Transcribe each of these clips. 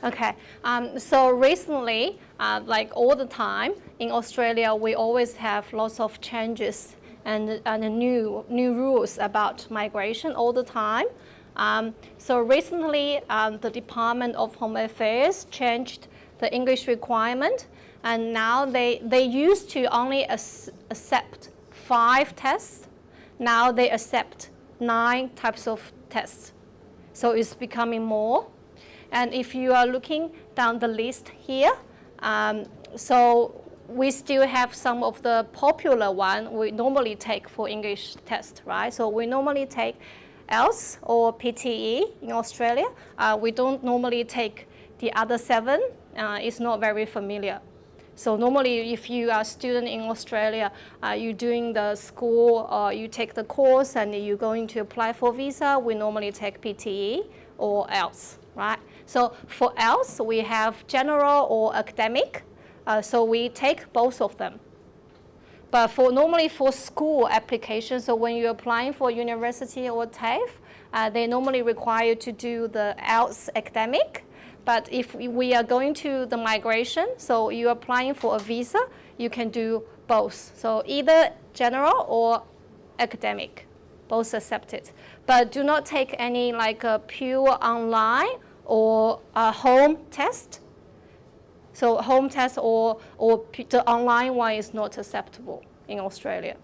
Okay, so recently, like all the time, in Australia, we always have lots of changes and new rules about migration all the time. So recently, the Department of Home Affairs changed the English requirement, and now they used to only accept 5 tests. Now they accept 9 types of tests. So it's becoming more. And if you are looking down the list here, so we still have some of the popular one we normally take for English test, right? So we normally take IELTS or PTE in Australia. We don't normally take the other 7. It's not very familiar. So normally if you are a student in Australia, you're doing the school or you take the course and you're going to apply for visa, we normally take PTE or IELTS, right? So for IELTS, we have general or academic. So we take both of them. But normally for school applications, so when you're applying for university or TAFE, they normally require you to do the IELTS academic. But if we are going to the migration, so you're applying for a visa, you can do both. So either general or academic, both accepted. But do not take any like a pure online or a home test. So home test or the online one is not acceptable in Australia.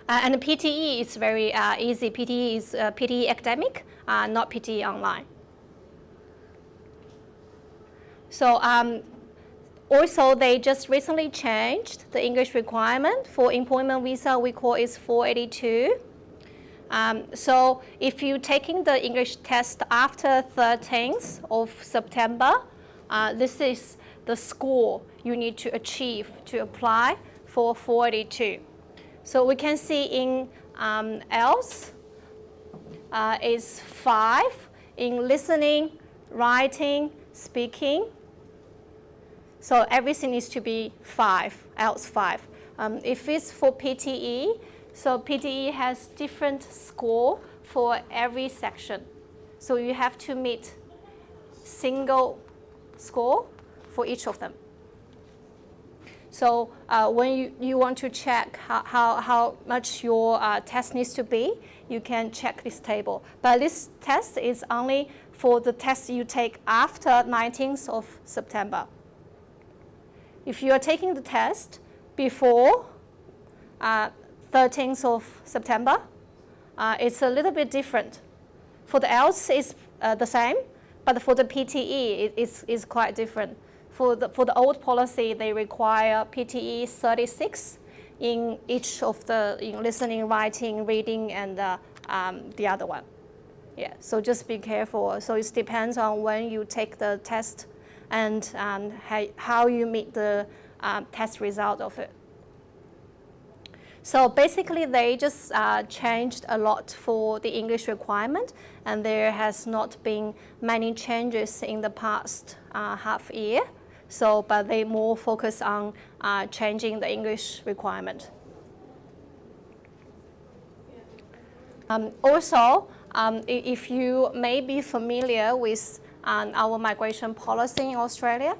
And the PTE is very easy. PTE is PTE academic, not PTE online. So also they just recently changed the English requirement for employment visa. We call it 482. So if you're taking the English test after 13th of September, this is the score you need to achieve to apply for 482. So we can see in IELTS is 5, in listening, writing, speaking. So everything needs to be 5, IELTS 5. If it's for PTE, so PTE has different score for every section. So you have to meet single score for each of them. So when you want to check how much your test needs to be, you can check this table. But this test is only for the test you take after 19th of September. If you are taking the test before 13th of September, it's a little bit different. For the IELTS, it's the same, but for the PTE, it's quite different. For the old policy, they require PTE 36 in each of the listening, writing, reading, and the other one. Yeah, so just be careful. So it depends on when you take the test and how you meet the test result of it. So basically, they just changed a lot for the English requirement, and there has not been many changes in the past half year. So, but they more focus on changing the English requirement. Also, if you may be familiar with our migration policy in Australia,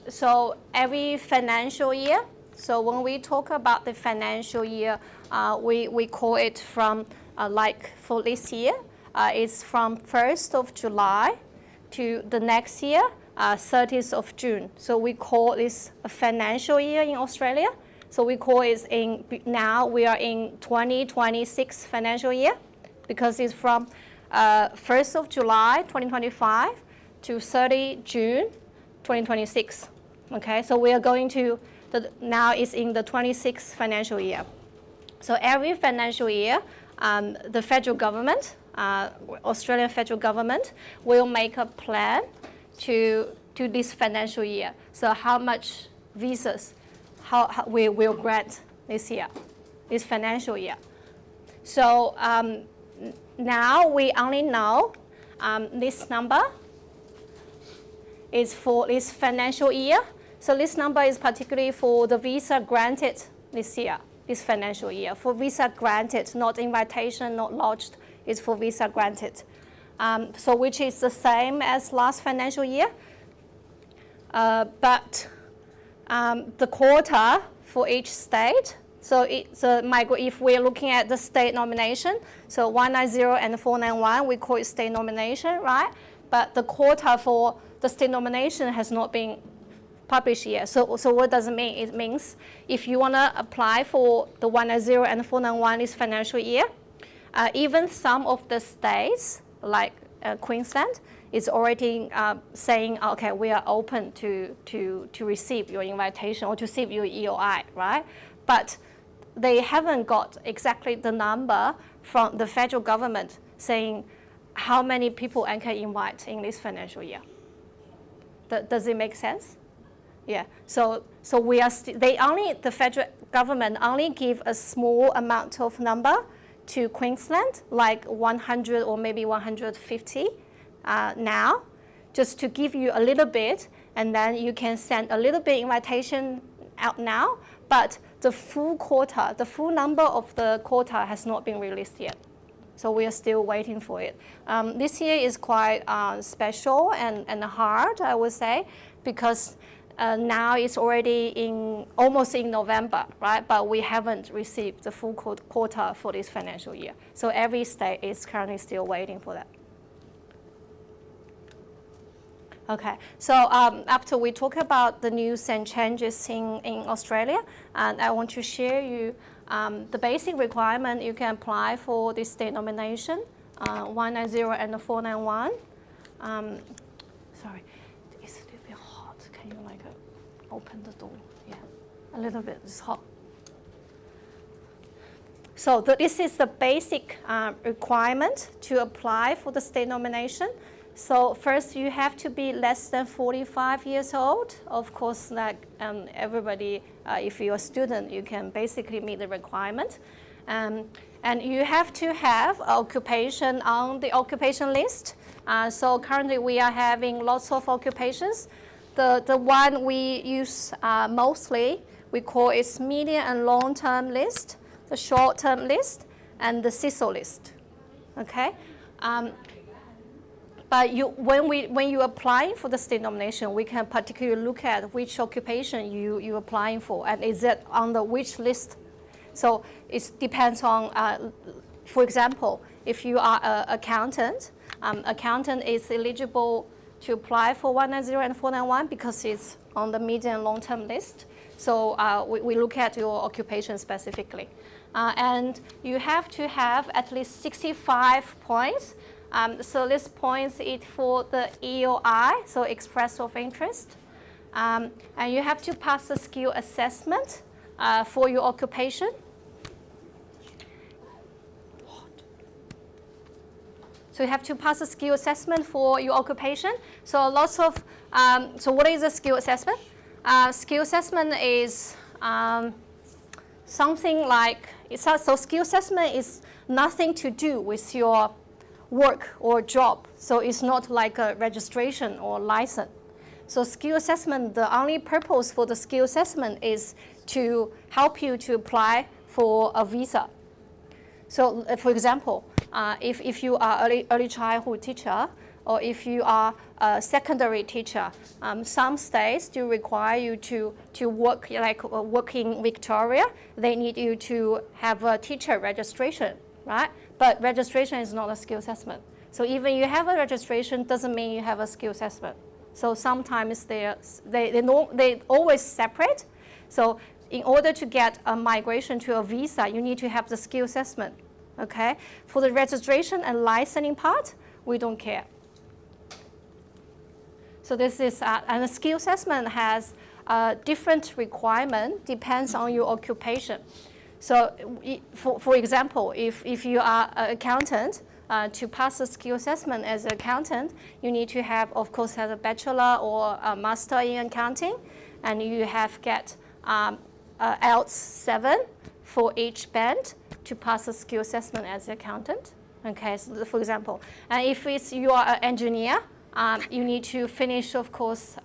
so every financial year, so when we talk about the financial year, we call it from, like for this year, it's from 1st of July to the next year, 30th of June. So we call this a financial year in Australia. So we call it now we are in 2026 financial year because it's from 1st of July 2025 to 30 June 2026. Okay, so we are going to, now it's in the 26th financial year. So every financial year, the federal government, Australian federal government, will make a plan to this financial year. So how much visas how we will grant this year, this financial year. So now we only know this number is for this financial year. So this number is particularly for the visa granted this year, this financial year. For visa granted, not invitation, not lodged, it's for visa granted. so which is the same as last financial year. But the quota for each state, so if we're looking at the state nomination, so 190 and 491, we call it state nomination, right? But the quota for the state nomination has not been published yet. So what does it mean? It means if you want to apply for the 190 and 491 this financial year, even some of the states, like Queensland, is already saying, okay, we are open to receive your invitation or to receive your EOI, right? But they haven't got exactly the number from the federal government saying how many people I can invite in this financial year. Does it make sense? Yeah. So we are the federal government only give a small amount of number to Queensland, like 100 or maybe 150 now, just to give you a little bit, and then you can send a little bit invitation out now, but the full quota, the full number of the quota has not been released yet. So we are still waiting for it. This year is quite special and hard, I would say, because now it's already almost in November, right? But we haven't received the full quota for this financial year. So every state is currently still waiting for that. Okay, so after we talk about the news and changes in Australia, and I want to share you the basic requirement you can apply for this state nomination, 190 and 491. Sorry, it's a little bit hot. Can you open the door? Yeah, a little bit, it's hot. So this is the basic requirement to apply for the state nomination. So first, you have to be less than 45 years old. Of course, like everybody, if you're a student, you can basically meet the requirement. And you have to have occupation on the occupation list. So currently, we are having lots of occupations. The one we use mostly, we call it medium and long-term list, the short-term list, and the CISO list. Okay. But when you apply for the state nomination, we can particularly look at which occupation you're applying for, and is it under which list. So it depends on, for example, if you are an accountant, accountant is eligible to apply for 190 and 491 because it's on the medium and long-term list. So we look at your occupation specifically. And you have to have at least 65 points. So this points is for the EOI, so express of interest. And you have to pass the skill assessment for your occupation. So you have to pass a skill assessment for your occupation. So lots of, so what is a skill assessment? Skill assessment is something like, so skill assessment is nothing to do with your work or job. So it's not like a registration or license. So skill assessment, the only purpose for the skill assessment is to help you to apply for a visa. So for example, if you are early childhood teacher, or if you are a secondary teacher, some states do require you to work, like work in Victoria. They need you to have a teacher registration, right? But registration is not a skill assessment. So even you have a registration doesn't mean you have a skill assessment. So sometimes they always separate. So in order to get a migration to a visa, you need to have the skill assessment, okay? For the registration and licensing part, we don't care. So this is, and the skill assessment has different requirement, depends on your occupation. So for example, if you are an accountant, to pass the skill assessment as an accountant, you need to have, of course, have a bachelor or a master in accounting, and you have get IELTS 7 for each band to pass the skill assessment as an accountant. Okay, so for example, and if you are an engineer, you need to finish, of course,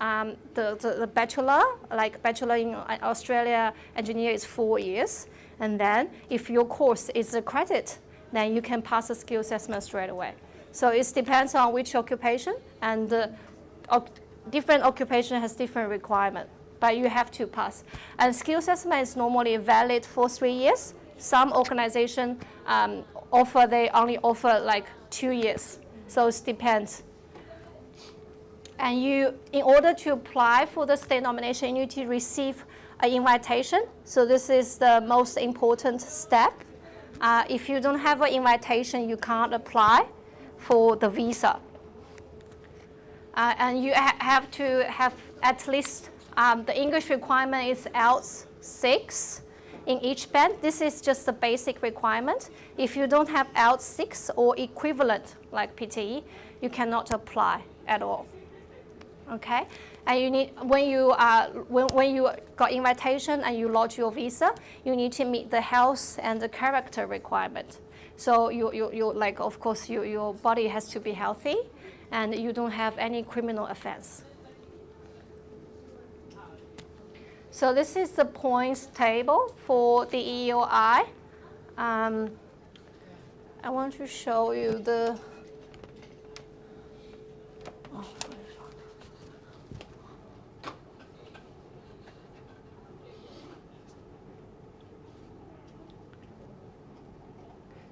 the bachelor, like bachelor in Australia engineer is 4 years. And then if your course is accredited, then you can pass the skill assessment straight away. So it depends on which occupation, and different occupation has different requirement, but you have to pass. And skill assessment is normally valid for 3 years. Some organization they only offer like 2 years, so it depends. And in order to apply for the state nomination, you need to receive an invitation. So this is the most important step. If you don't have an invitation, you can't apply for the visa. And you have to have at least, the English requirement is IELTS 6 in each band. This is just the basic requirement. If you don't have IELTS 6 or equivalent like PTE, you cannot apply at all. Okay, and you need, when you got invitation and you lodge your visa, you need to meet the health and the character requirement. So you like, of course, your body has to be healthy, and you don't have any criminal offense. So this is the points table for the EOI. I want to show you the.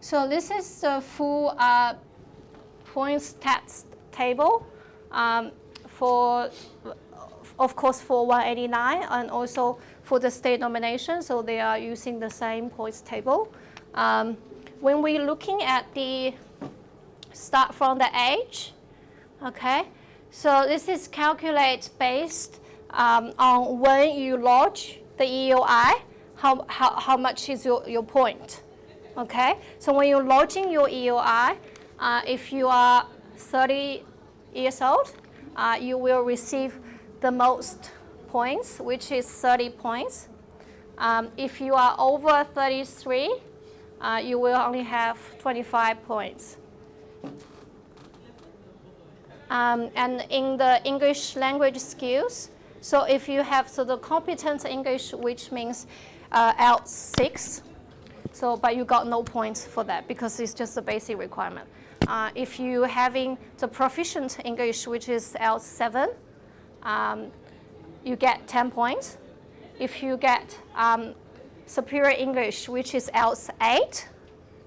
So this is the full points stats table for, of course, for 189 and also for the state nomination. So they are using the same points table. When we're looking at the start from the age, okay. So this is calculated based on when you lodge the EOI, how much is your point. Okay, so when you're lodging your EOI, if you are 30 years old, you will receive the most points, which is 30 points. If you are over 33, you will only have 25 points. And in the English language skills, so if you have the competent English, which means IELTS 6, so, but you got no points for that because it's just a basic requirement. If you having the proficient English, which is IELTS 7, you get 10 points. If you get superior English, which is IELTS 8,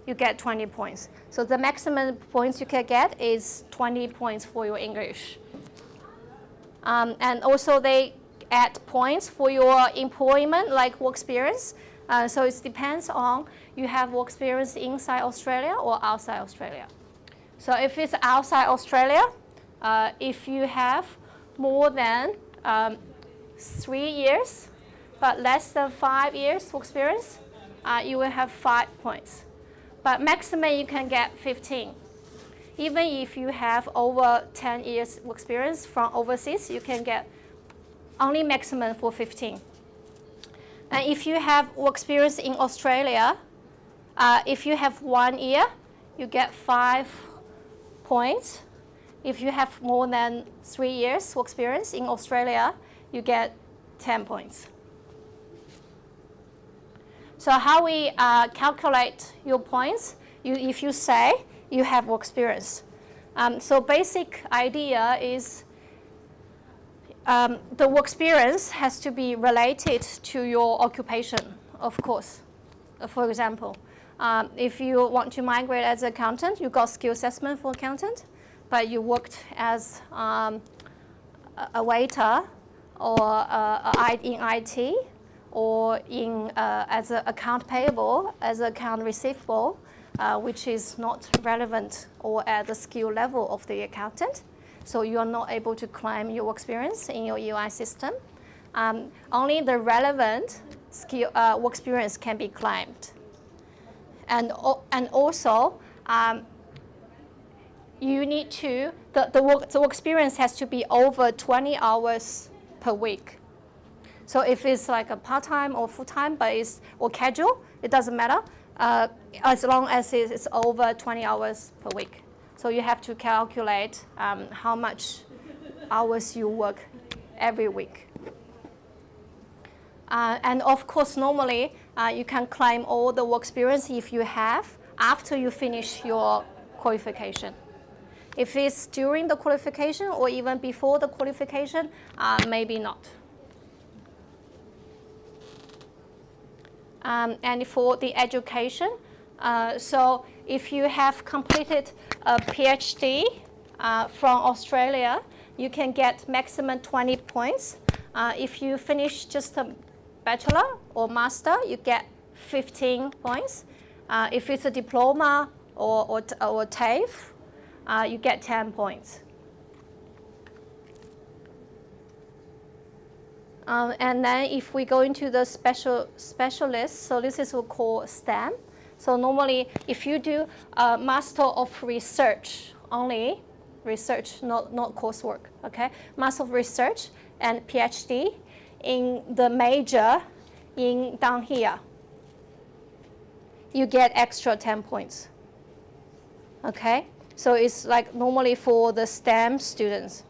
you get 20 points. So the maximum points you can get is 20 points for your English. And also they add points for your employment, like work experience. So it depends on you have work experience inside Australia or outside Australia. So if it's outside Australia, if you have more than 3 years, but less than 5 years work experience, you will have 5 points. But maximum you can get 15. Even if you have over 10 years work experience from overseas, you can get only maximum for 15. And if you have work experience in Australia, if you have 1 year, you get 5 points. If you have more than 3 years work experience in Australia, you get 10 points. So how we calculate your points, if you say you have work experience. So basic idea is the work experience has to be related to your occupation, of course. For example, if you want to migrate as an accountant, you got skill assessment for accountant, but you worked as a waiter or in IT or in as an account payable, as an account receivable, which is not relevant or at the skill level of the accountant. So you are not able to claim your work experience in your EOI system. Only the relevant skill work experience can be claimed. And also, you need to, the work experience has to be over 20 hours per week. So if it's like a part-time or full-time, but it's or casual, it doesn't matter, as long as it's over 20 hours per week. So you have to calculate how much hours you work every week. And of course, normally, you can claim all the work experience if you have after you finish your qualification. If it's during the qualification or even before the qualification, maybe not. And for the education, so if you have completed a PhD from Australia, you can get maximum 20 points. If you finish just a bachelor or master, you get 15 points. If it's a diploma or TAFE, you get 10 points. And then if we go into the specialist, so this is what we call STEM. So normally, if you do a Master of Research only, research, not coursework, okay? Master of Research and PhD in the major down here, you get extra 10 points, okay? So it's like normally for the STEM students.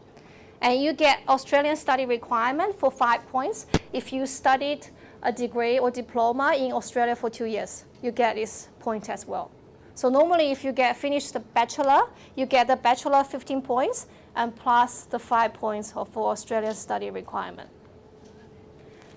And you get Australian study requirement for 5 points. If you studied a degree or diploma in Australia for 2 years, you get this point as well. So normally if you finish the bachelor, you get the bachelor 15 points and plus the 5 points for Australian study requirement.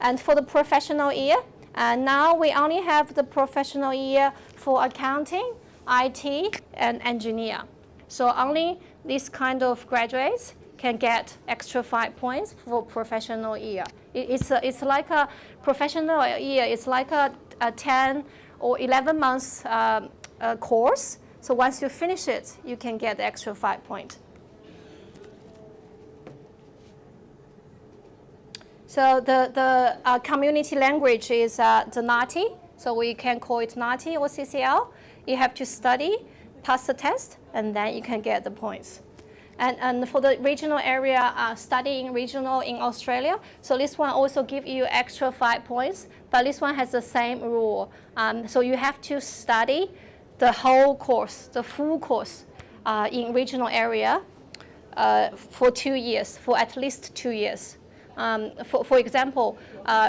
And for the professional year, now we only have the professional year for accounting, IT, and engineer. So only these kind of graduates can get extra 5 points for professional year. It's like a professional year. It's like a 10 or 11 months course. So once you finish it, you can get the extra 5 points. So the community language is the NATI. So we can call it NATI or CCL. You have to study, pass the test, and then you can get the points. And for the regional area, studying regional in Australia, so this one also gives you extra 5 points, but this one has the same rule. So you have to study the whole course, the full course in regional area for 2 years, for at least 2 years. For example,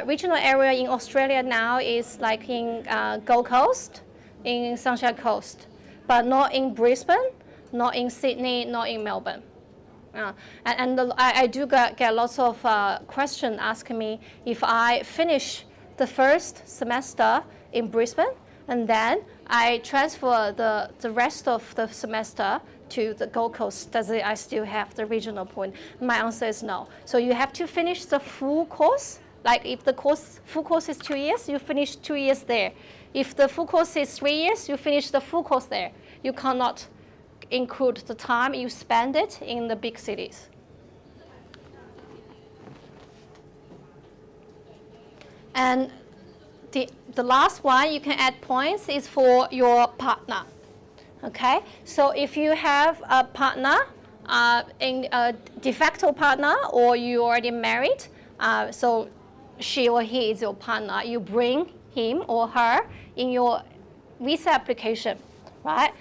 regional area in Australia now is like in Gold Coast, in Sunshine Coast, but not in Brisbane, not in Sydney, not in Melbourne. I do get lots of questions asking me if I finish the first semester in Brisbane and then I transfer the rest of the semester to the Gold Coast, I still have the regional point? My answer is no. So you have to finish the full course. Like if the full course is 2 years, you finish 2 years there. If the full course is 3 years, you finish the full course there. You cannot include the time you spend it in the big cities. And the last one you can add points is for your partner. Okay, so if you have a partner, a de facto partner, or you already married, so she or he is your partner, you bring him or her in your visa application, right?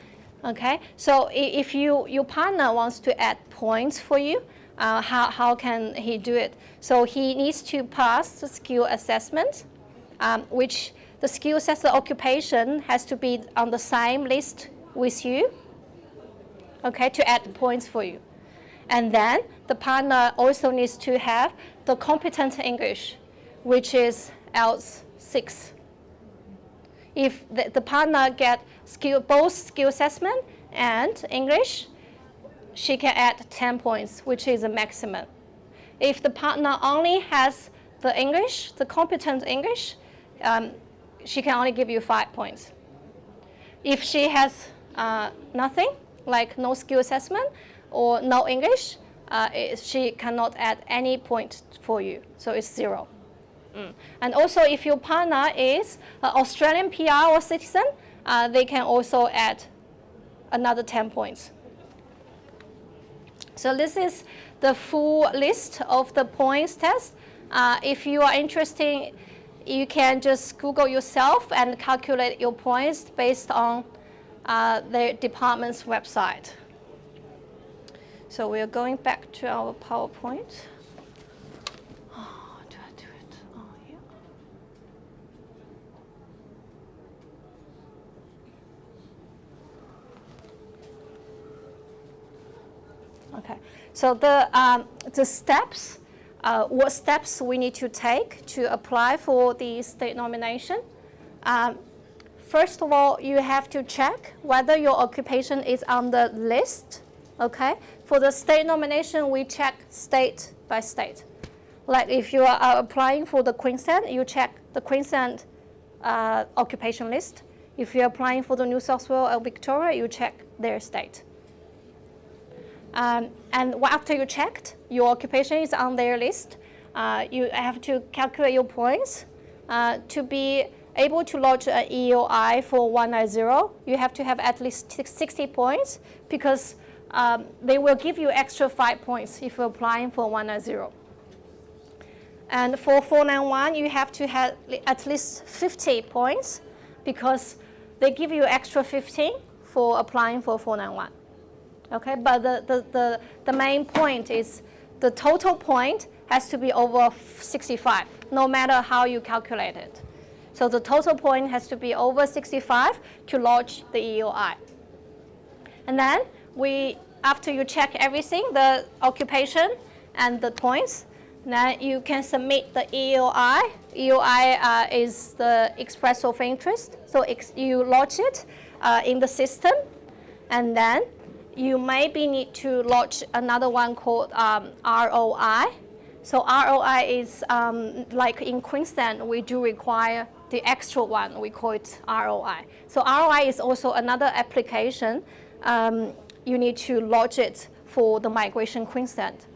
Okay, so if your partner wants to add points for you, how can he do it? So he needs to pass the skill assessment, which the skill assessment occupation has to be on the same list with you, okay, to add points for you. And then the partner also needs to have the competent English, which is IELTS 6. If the partner get both skill assessment and English, she can add 10 points, which is a maximum. If the partner only has the English, the competent English, she can only give you 5 points. If she has nothing, like no skill assessment or no English, she cannot add any point for you, so it's 0. And also if your partner is an Australian PR or citizen, they can also add another 10 points. So this is the full list of the points test. If you are interested, you can just Google yourself and calculate your points based on the department's website. So we are going back to our PowerPoint. Oh, do I do it? Oh, yeah. So the steps, what steps we need to take to apply for the state nomination. First of all, you have to check whether your occupation is on the list, okay? For the state nomination, we check state by state. Like if you are applying for the Queensland, you check the Queensland occupation list. If you're applying for the New South Wales or Victoria, you check their state. And after you checked, your occupation is on their list, you have to calculate your points. To be able to lodge an EOI for 190, you have to have at least 60 points because they will give you extra 5 points if you're applying for 190. And for 491, you have to have at least 50 points because they give you extra 15 for applying for 491. Okay, but the main point is the total point has to be over 65, no matter how you calculate it. So the total point has to be over 65 to lodge the EOI. And then after you check everything, the occupation and the points, then you can submit the EOI. EOI is the express of interest. So you lodge it in the system, and then you maybe need to lodge another one called ROI. So ROI is like in Queensland, we do require the extra one, we call it ROI. So ROI is also another application. You need to lodge it for the Migration Queensland.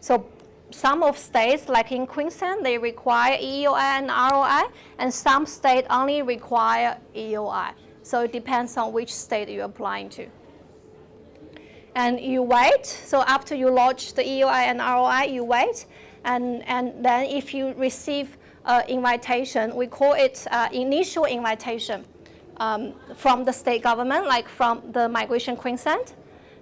So some of states, like in Queensland, they require EOI and ROI, and some states only require EOI. So it depends on which state you're applying to. And you wait. So after you lodge the EOI and ROI, you wait. And then if you receive invitation, we call it initial invitation from the state government, like from the Migration Queensland.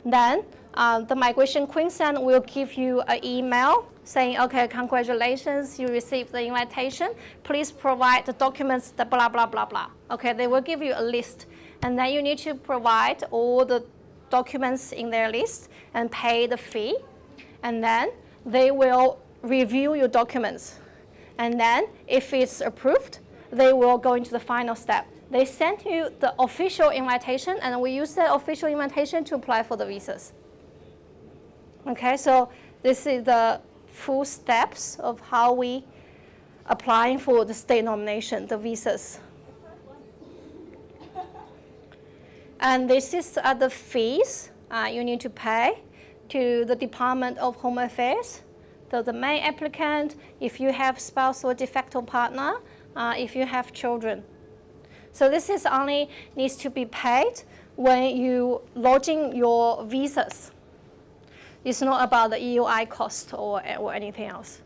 Then the Migration Queensland will give you an email saying, okay, congratulations, you received the invitation. Please provide the documents, the blah, blah, blah, blah. Okay, they will give you a list. And then you need to provide all the documents in their list and pay the fee. And then they will review your documents. And then if it's approved, they will go into the final step. They send you the official invitation, and we use that official invitation to apply for the visas. Okay, so this is the full steps of how we applying for the state nomination, the visas. And this is the fees you need to pay to the Department of Home Affairs. So the main applicant, if you have spouse or de facto partner, if you have children. So this is only needs to be paid when you lodging your visas. It's not about the EOI cost or anything else.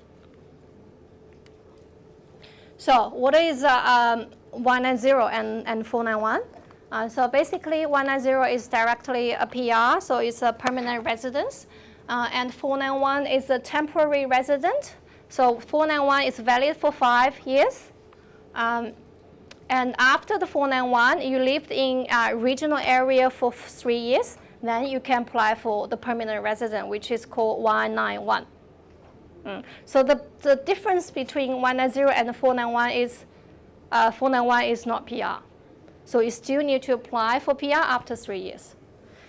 So what is 190 and 491? So basically 190 is directly a PR, so it's a permanent residence. And 491 is a temporary resident. So 491 is valid for 5 years. And after the 491, you lived in a regional area for 3 years, then you can apply for the permanent resident, which is called 191. So the difference between 190 and 491 is 491 is not PR. So you still need to apply for PR after 3 years.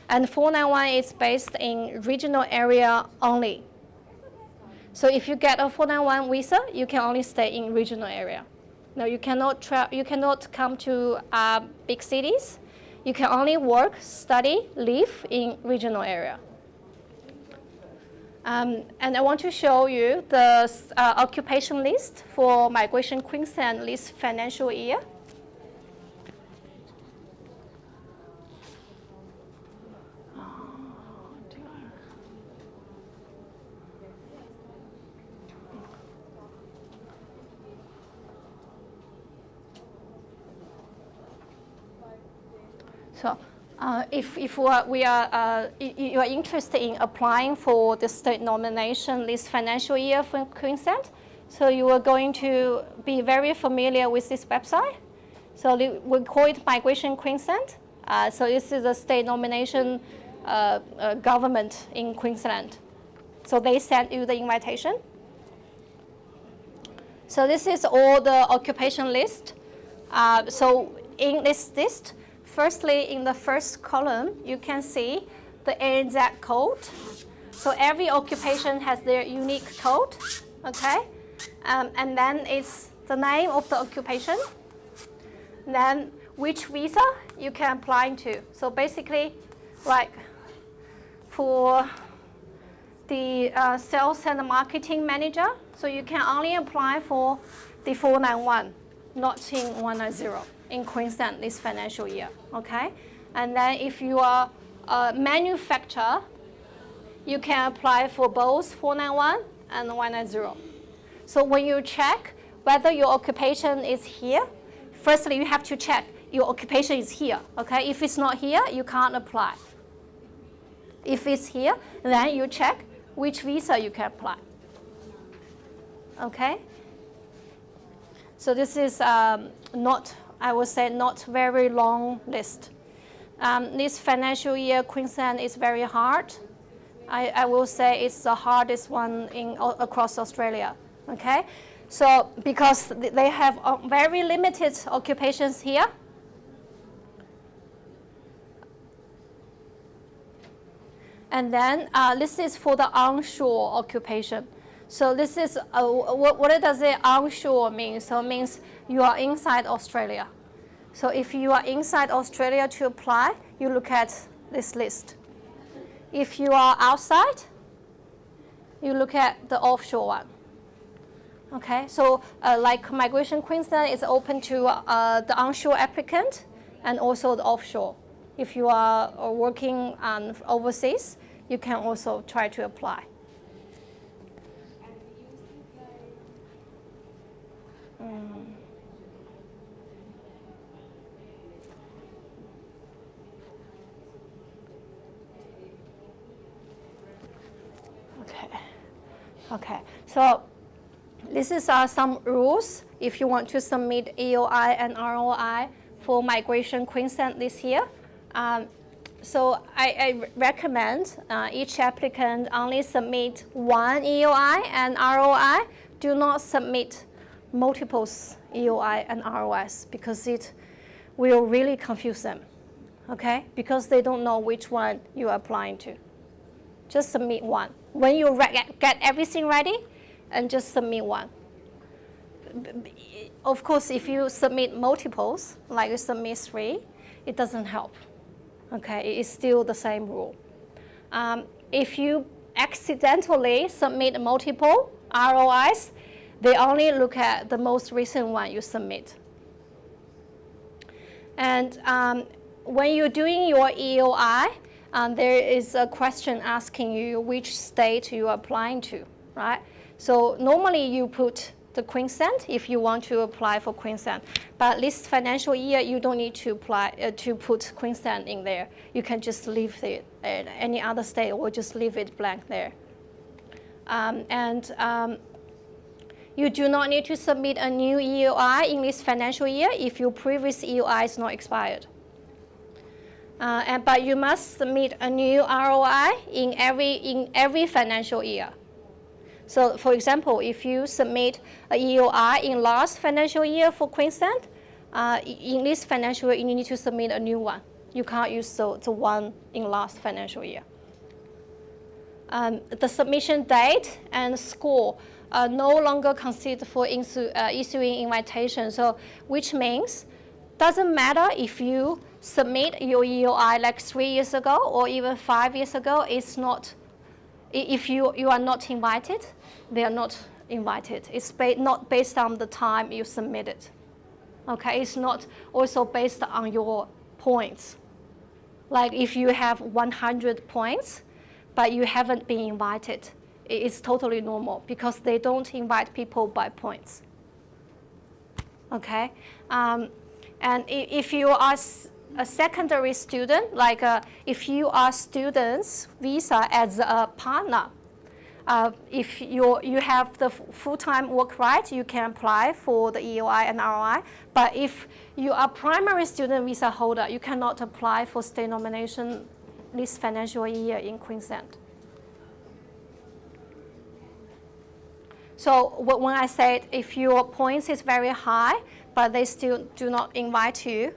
And 491 is based in regional area only. So if you get a 491 visa, you can only stay in regional area. No, you cannot come to big cities. You can only work, study, live in regional area. And I want to show you the occupation list for Migration Queensland this financial year. So if you are interested in applying for the state nomination this financial year for Queensland, so you are going to be very familiar with this website. So we call it Migration Queensland. So this is a state nomination government in Queensland. So they sent you the invitation. So this is all the occupation list. So in this list, firstly, in the first column, you can see the ANZ code. So every occupation has their unique code, okay? And then it's the name of the occupation. Then which visa you can apply to. So basically, like for the sales and marketing manager, so you can only apply for the 491, not in 190 in Queensland this financial year, okay? And then if you are a manufacturer, you can apply for both 491 and 190. So when you check whether your occupation is here, firstly you have to check your occupation is here, okay? If it's not here, you can't apply. If it's here, then you check which visa you can apply, okay? So this is not, I would say, not very long list. This financial year, Queensland is very hard. I will say it's the hardest one across Australia, okay? So because they have very limited occupations here. And then this is for the onshore occupation. So this is, what does it onshore mean? So it means you are inside Australia. So if you are inside Australia to apply, you look at this list. If you are outside, you look at the offshore one. Okay, so like Migration Queensland is open to the onshore applicant and also the offshore. If you are working overseas, you can also try to apply. Okay, so this is some rules if you want to submit EOI and ROI for Migration Queensland this year. So I recommend each applicant only submit one EOI and ROI. Do not submit multiples EOI and ROIs because it will really confuse them, okay? Because they don't know which one you are applying to. Just submit one. When you get everything ready, and just submit one. Of course, if you submit multiples, like you submit 3, it doesn't help. Okay, it's still the same rule. If you accidentally submit multiple ROIs, they only look at the most recent one you submit. And when you're doing your EOI, there is a question asking you which state you are applying to, right? So normally you put the Queensland if you want to apply for Queensland. But this financial year, you don't need to apply to put Queensland in there. You can just leave it any other state or just leave it blank there. You do not need to submit a new EOI in this financial year if your previous EOI is not expired. But you must submit a new ROI in every financial year. So for example, if you submit a EOI in last financial year for Queensland, in this financial year, you need to submit a new one. You can't use the one in last financial year. The submission date and score are no longer considered for issuing invitation. So which means, doesn't matter if you submit your EOI like 3 years ago or even 5 years ago, it's not, if you are not invited, they are not invited. It's not based on the time you submitted. Okay, it's not also based on your points. Like if you have 100 points, but you haven't been invited, it's totally normal because they don't invite people by points. Okay, and if you are a secondary student, like if you are student's visa as a partner, if you have the full-time work right, you can apply for the EOI and ROI. But if you are primary student visa holder, you cannot apply for state nomination this financial year in Queensland. So when I said if your points is very high, but they still do not invite you,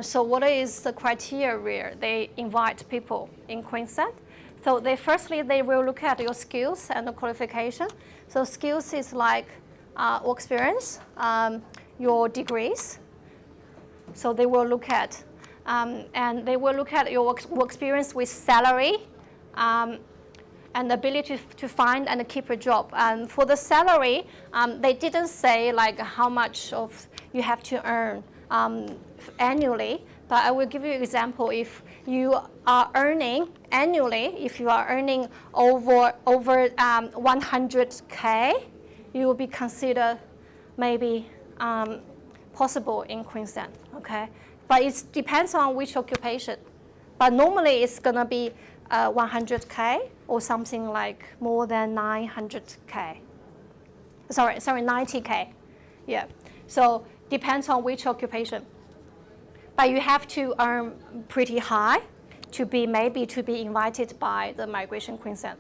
so what is the criteria they invite people in Queensland? So firstly, they will look at your skills and the qualification. So skills is like work experience, your degrees. So they will look at, and they will look at your work experience with salary, and ability to find and keep a job. And for the salary, they didn't say like how much of you have to earn annually, but I will give you an example. If you are earning annually, if you are earning over 100K, you will be considered maybe possible in Queensland, okay? But it depends on which occupation. But normally it's gonna be 100K or something like more than 900K. Sorry, 90K. Yeah. So depends on which occupation. But you have to earn pretty high to be invited by the Migration Queensland.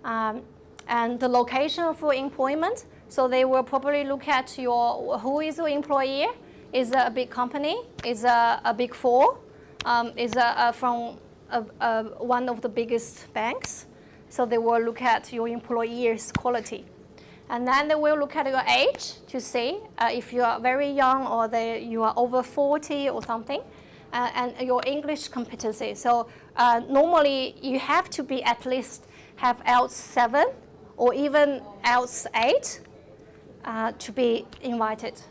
And the location for employment, so they will probably look at who is your employer. Is it a big company? Is it a big four? Is it from one of the biggest banks? So they will look at your employer's quality. And then they will look at your age to see if you are very young or you are over 40 or something, and your English competency. So normally you have to be at least have IELTS 7 or even IELTS 8 to be invited.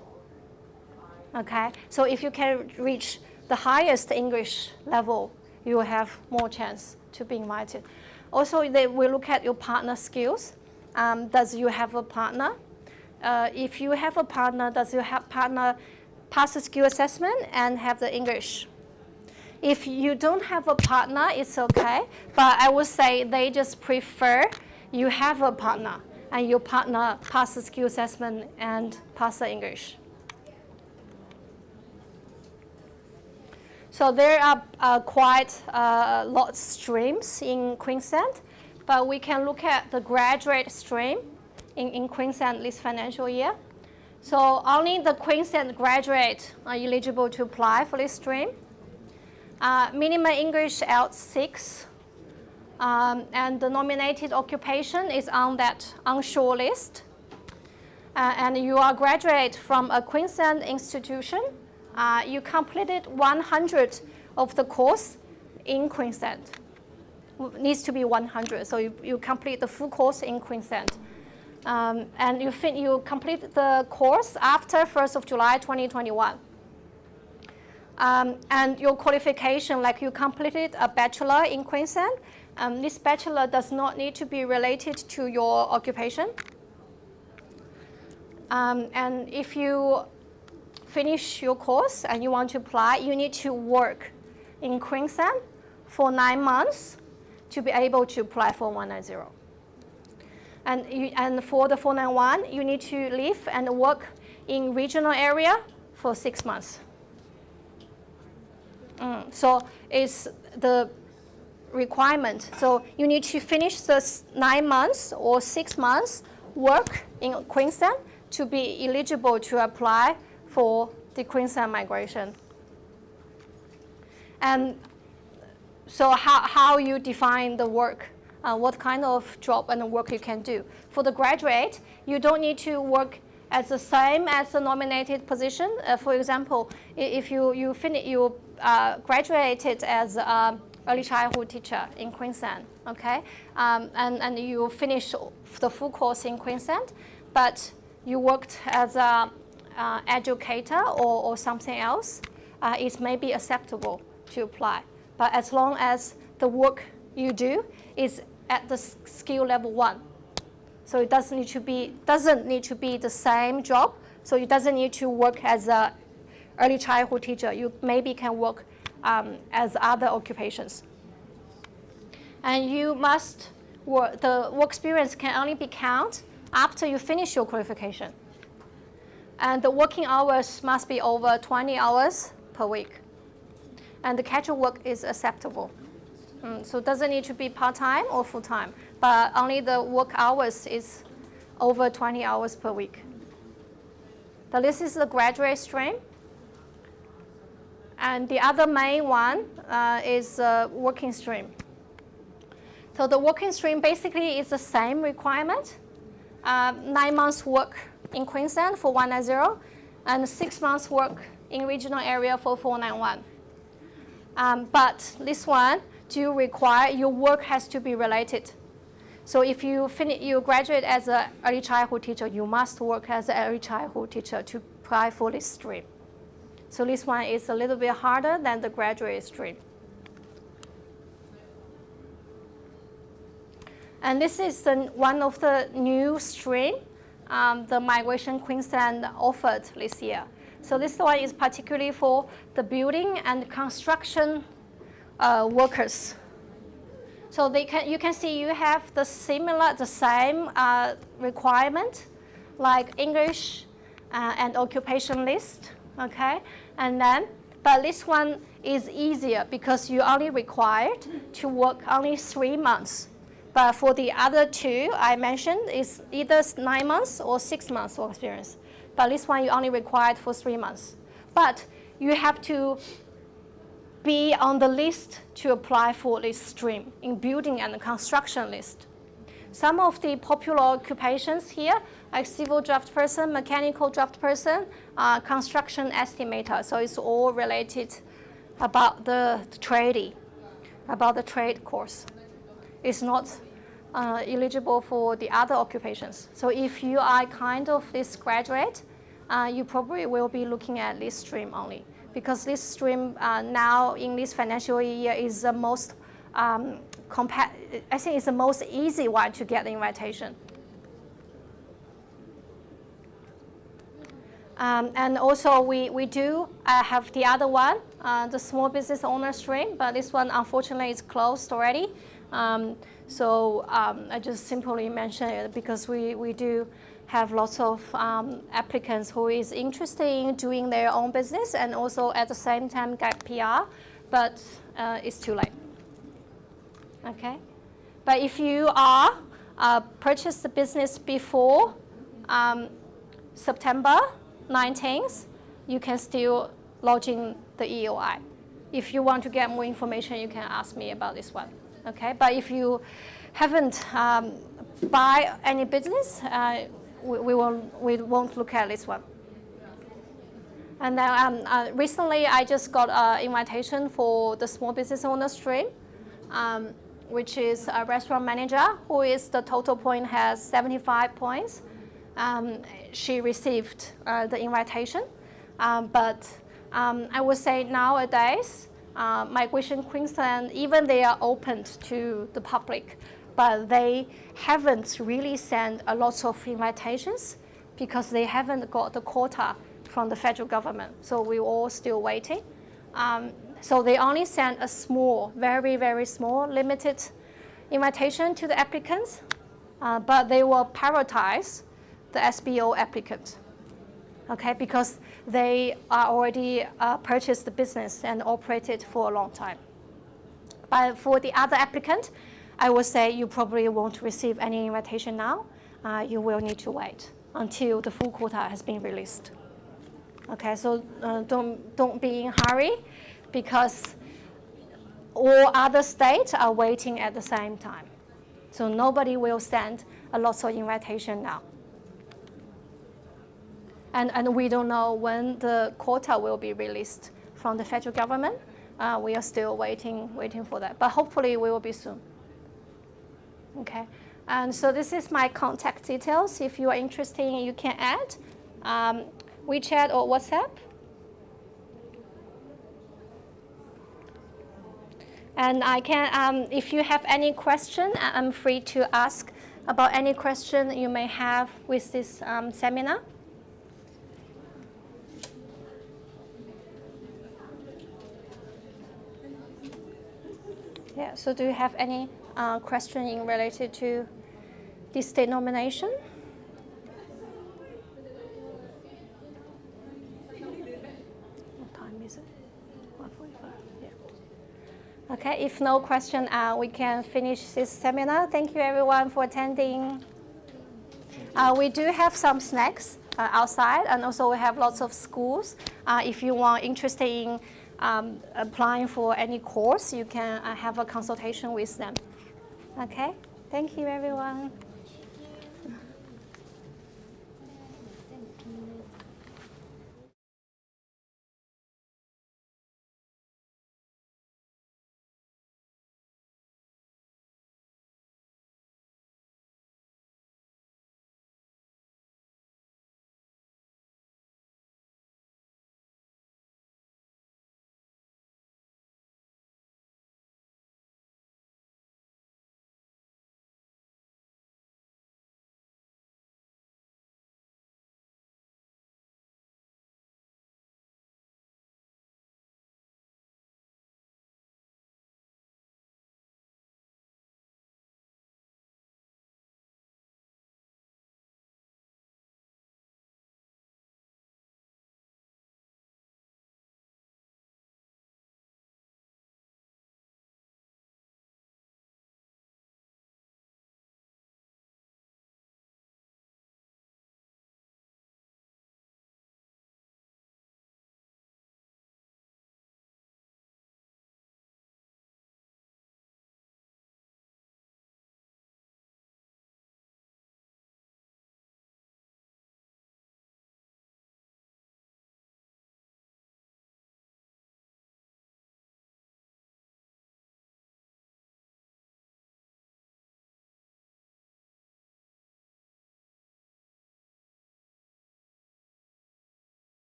Okay, so if you can reach the highest English level, you will have more chance to be invited. Also, they will look at your partner skills. Does you have a partner? If you have a partner, does your partner pass the skill assessment and have the English? If you don't have a partner, it's okay. But I would say they just prefer you have a partner and your partner pass the skill assessment and pass the English. So there are quite a lot of streams in Queensland, but we can look at the graduate stream in Queensland this financial year. So only the Queensland graduate are eligible to apply for this stream. Minimum English IELTS 6, and the nominated occupation is on that onshore list. And you are graduate from a Queensland institution. You completed 100 of the course in Queensland. Needs to be 100, so you complete the full course in Queensland. And you complete the course after 1st of July 2021. And your qualification, like you completed a bachelor in Queensland, this bachelor does not need to be related to your occupation. And if you finish your course and you want to apply, you need to work in Queensland for 9 months to be able to apply for 190. And for the 491, you need to live and work in regional area for 6 months. So it's the requirement. So you need to finish the 9 months or 6 months work in Queensland to be eligible to apply for the Queensland migration. And so how you define the work, what kind of job and work you can do. For the graduate, you don't need to work as the same as the nominated position. For example, if you graduated as an early childhood teacher in Queensland, okay, and you finish the full course in Queensland, but you worked as an educator or something else, it may be acceptable to apply. But as long as the work you do is at the skill level 1. So it doesn't need to be the same job. So it doesn't need to work as an early childhood teacher. You maybe can work as other occupations. And you must work, the work experience can only be counted after you finish your qualification. And the working hours must be over 20 hours per week. And the casual work is acceptable. So it doesn't need to be part-time or full-time, but only the work hours is over 20 hours per week. So this is the graduate stream. And the other main one is working stream. So the working stream basically is the same requirement. 9 months work in Queensland for 190, and 6 months work in regional area for 491. But this one do require your work has to be related. So if you graduate as an early childhood teacher, you must work as an early childhood teacher to apply for this stream. So this one is a little bit harder than the graduate stream. And this is one of the new stream the Migration Queensland offered this year. So this one is particularly for the building and construction workers. So you can see you have the same requirement like English and occupation list, okay? And then, but this one is easier because you only required to work only 3 months. But for the other two I mentioned, is either 9 months or 6 months of experience. But this one you only required for 3 months. But you have to be on the list to apply for this stream in building and construction list. Some of the popular occupations here, like civil draft person, mechanical draft person, construction estimator. So it's all related about the trading, about the trade course. It's not eligible for the other occupations. So if you are kind of this graduate, you probably will be looking at this stream only, because this stream now in this financial year is the most I think it's the most easy one to get the invitation. And also we do have the other one, the small business owner stream, but this one unfortunately is closed already. So I just simply mention it because we do have lots of applicants who is interested in doing their own business and also at the same time get PR, but it's too late. Okay, but if you are purchased the business before September 19th, you can still lodge in the EOI. If you want to get more information, you can ask me about this one. Okay, but if you haven't buy any business, we won't look at this one. And then recently, I just got an invitation for the small business owner stream, which is a restaurant manager who is the total point has 75 points. She received the invitation, but I would say nowadays, Migration Queensland, even they are open to the public, but they haven't really sent a lot of invitations because they haven't got the quota from the federal government. So we're all still waiting. So they only sent a small, very, very small, limited invitation to the applicants, but they will prioritize the SBO applicants, okay, because they are already purchased the business and operated for a long time. But for the other applicant, I would say you probably won't receive any invitation now. You will need to wait until the full quota has been released. Okay, so don't be in a hurry, because all other states are waiting at the same time. So nobody will send a lot of invitation now. And we don't know when the quota will be released from the federal government. We are still waiting for that, but hopefully it will be soon. Okay, and so this is my contact details. If you are interested, you can add WeChat or WhatsApp. And I can, if you have any question, I'm free to ask about any question you may have with this seminar. Yeah, so do you have any question in related to this denomination? What time is it? 1:45, yeah. Okay, if no question, we can finish this seminar. Thank you everyone for attending. We do have some snacks outside, and also we have lots of schools. If you are interested in applying for any course, you can have a consultation with them. Okay, thank you everyone.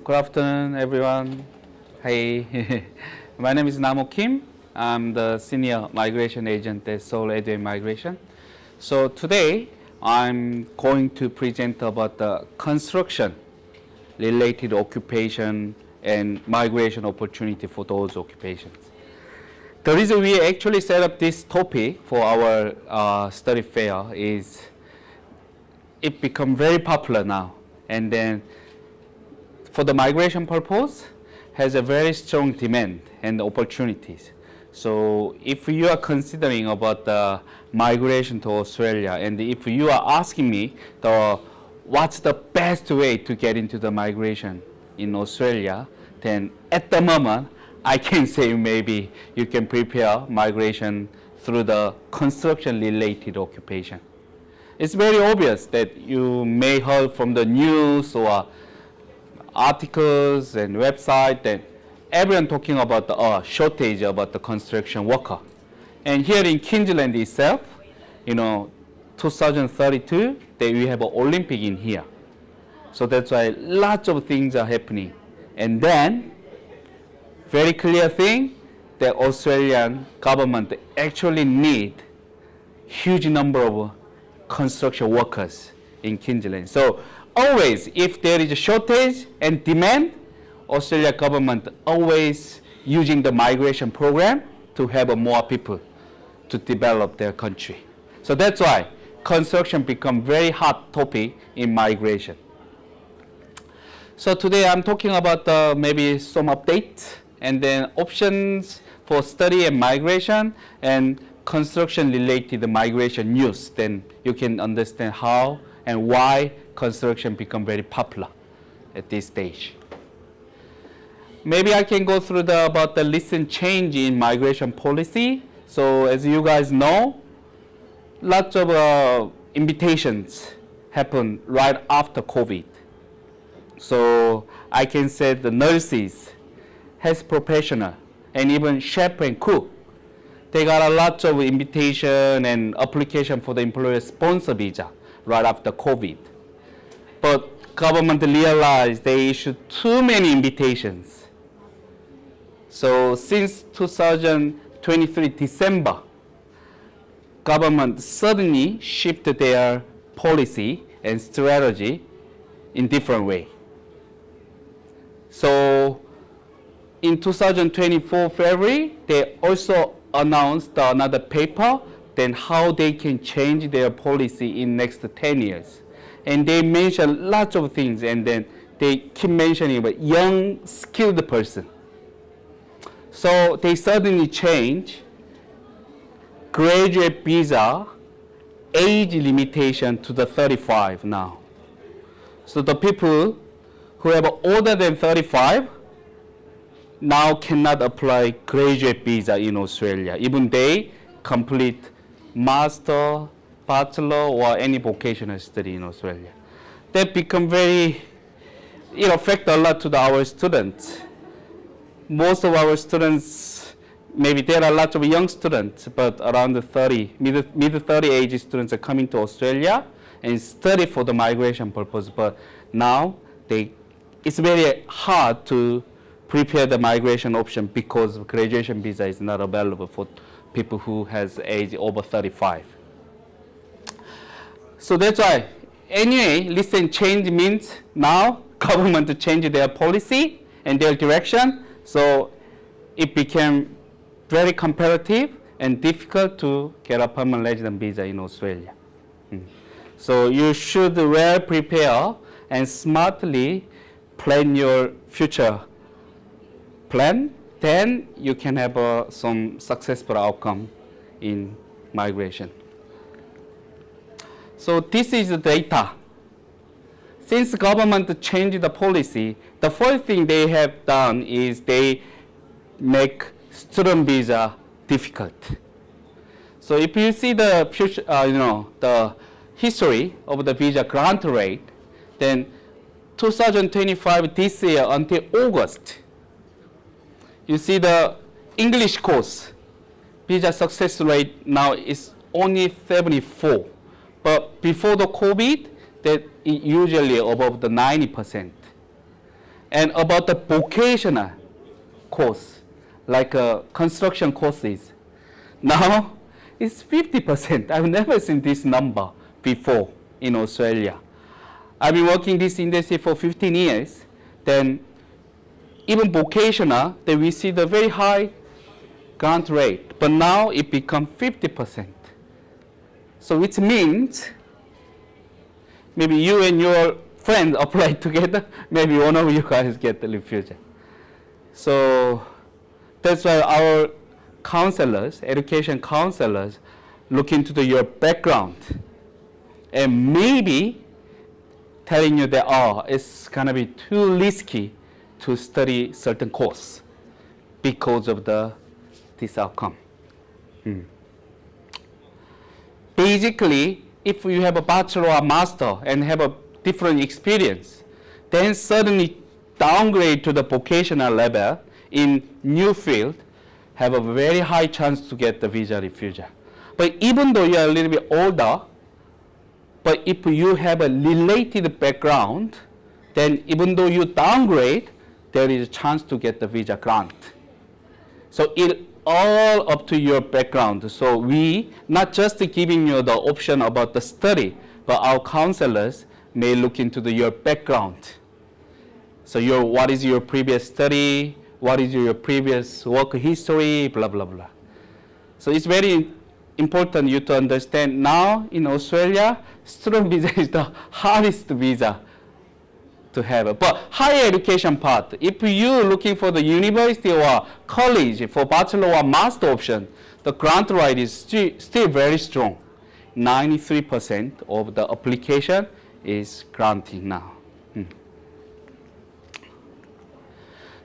Good afternoon, everyone. Hi, my name is Namo Kim. I'm the senior migration agent at Seoul Edu Migration. So today, I'm going to present about the construction-related occupation and migration opportunity for those occupations. The reason we actually set up this topic for our study fair is it become very popular now, and then for the migration purpose has a very strong demand and opportunities. So if you are considering about the migration to Australia, and if you are asking me what's the best way to get into the migration in Australia, then at the moment I can say maybe you can prepare migration through the construction related occupation. It's very obvious that you may heard from the news or articles and website that everyone talking about the shortage about the construction worker. And here in Queensland itself, 2032, we have an Olympic in here. So that's why lots of things are happening. And then, very clear thing, the Australian government actually need huge number of construction workers in Queensland. So always, if there is a shortage and demand, Australia government always using the migration program to have more people to develop their country. So that's why construction become very hot topic in migration. So today I'm talking about maybe some updates and then options for study and migration and construction related migration news. Then you can understand how and why construction become very popular at this stage. Maybe I can go through about the recent change in migration policy. So as you guys know, lots of invitations happened right after COVID. So I can say the nurses, health professional, and even chef and cook, they got a lot of invitation and application for the employer sponsor visa right after COVID. But government realized they issued too many invitations. So since 2023 December, government suddenly shifted their policy and strategy in different way. So in 2024 February, they also announced another paper then how they can change their policy in next 10 years. And they mention lots of things, and then they keep mentioning about young skilled person. So they suddenly change graduate visa age limitation to the 35 now. So the people who have older than 35 now cannot apply graduate visa in Australia, even they complete master, bachelor, or any vocational study in Australia. That become very, it affect a lot to our students. Most of our students, maybe there are lots of young students, but around the 30, mid 30 age students are coming to Australia and study for the migration purpose. But now it's very hard to prepare the migration option because graduation visa is not available for people who has age over 35. So that's why, anyway, recent change means now government to change their policy and their direction. So it became very competitive and difficult to get a permanent resident visa in Australia. So you should well prepare and smartly plan your future plan, then you can have some successful outcome in migration. So this is the data. Since government changed the policy, the first thing they have done is they make student visa difficult. So if you see the future, the history of the visa grant rate, then 2025 this year until August, you see the English course visa success rate now is only 74. But before the COVID, that usually above the 90%. and about the vocational course, like construction courses. Now, it's 50%. I've never seen this number before in Australia. I've been working this industry for 15 years. Then even vocational, then we see the very high grant rate. But now it becomes 50%. So which means maybe you and your friends apply together, maybe one of you guys get the refugee. So that's why our counselors, education counselors, look into your background and maybe telling you that, oh, it's gonna be too risky to study certain course because of this outcome. Basically, if you have a bachelor or master and have a different experience, then suddenly downgrade to the vocational level in new field, have a very high chance to get the visa refusal. But even though you are a little bit older, but if you have a related background, then even though you downgrade, there is a chance to get the visa grant. So it all up to your background. So we not just giving you the option about the study, but our counselors may look into your background. So what is your previous study? What is your previous work history? Blah, blah, blah. So it's very important you to understand now in Australia, student visa is the hardest visa to have. But higher education part, if you're looking for the university or college for bachelor or master option, the grant rate is still very strong. 93% of the application is granted now.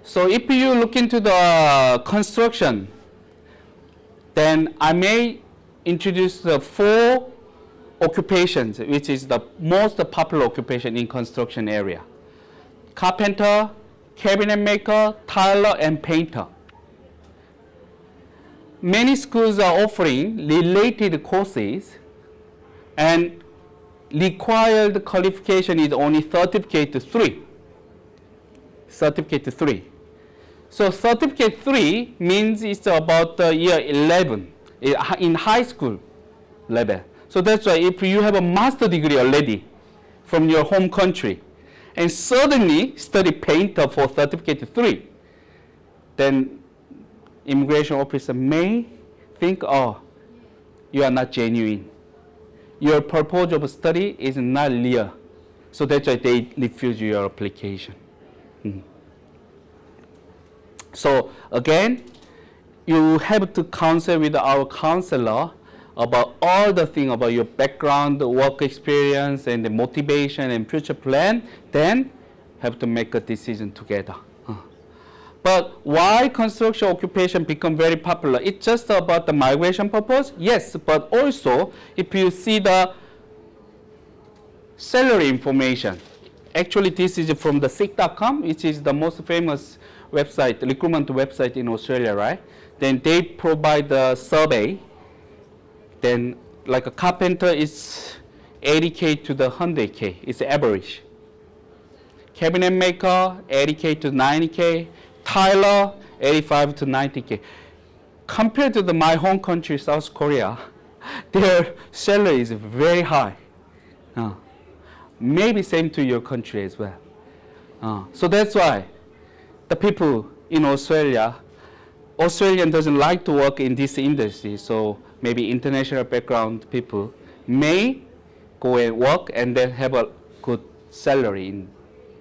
So if you look into the construction, then I may introduce the 4 occupations, which is the most popular occupation in construction area. Carpenter, cabinet maker, tiler, and painter. Many schools are offering related courses, and required qualification is only certificate 3. Certificate 3. So certificate 3 means it's about year 11 in high school level. So that's why if you have a master degree already from your home country and suddenly study painter for certificate 3, then immigration officer may think, oh, you are not genuine. Your purpose of study is not real. So that's why they refuse your application. So again, you have to counsel with our counselor about all the things about your background, work experience, and the motivation and future plan, then have to make a decision together. But why construction occupation become very popular? It's just about the migration purpose? Yes, but also if you see the salary information, actually this is from the seek.com, which is the most famous website, recruitment website in Australia, right? Then they provide the survey. Then like a carpenter is 80K to the 100K, it's average. Cabinet maker, 80K to 90K. Tiler, 85 to 90K. Compared to my home country, South Korea, their salary is very high. Maybe same to your country as well. So that's why the people in Australian doesn't like to work in this industry, so maybe international background people may go and work and then have a good salary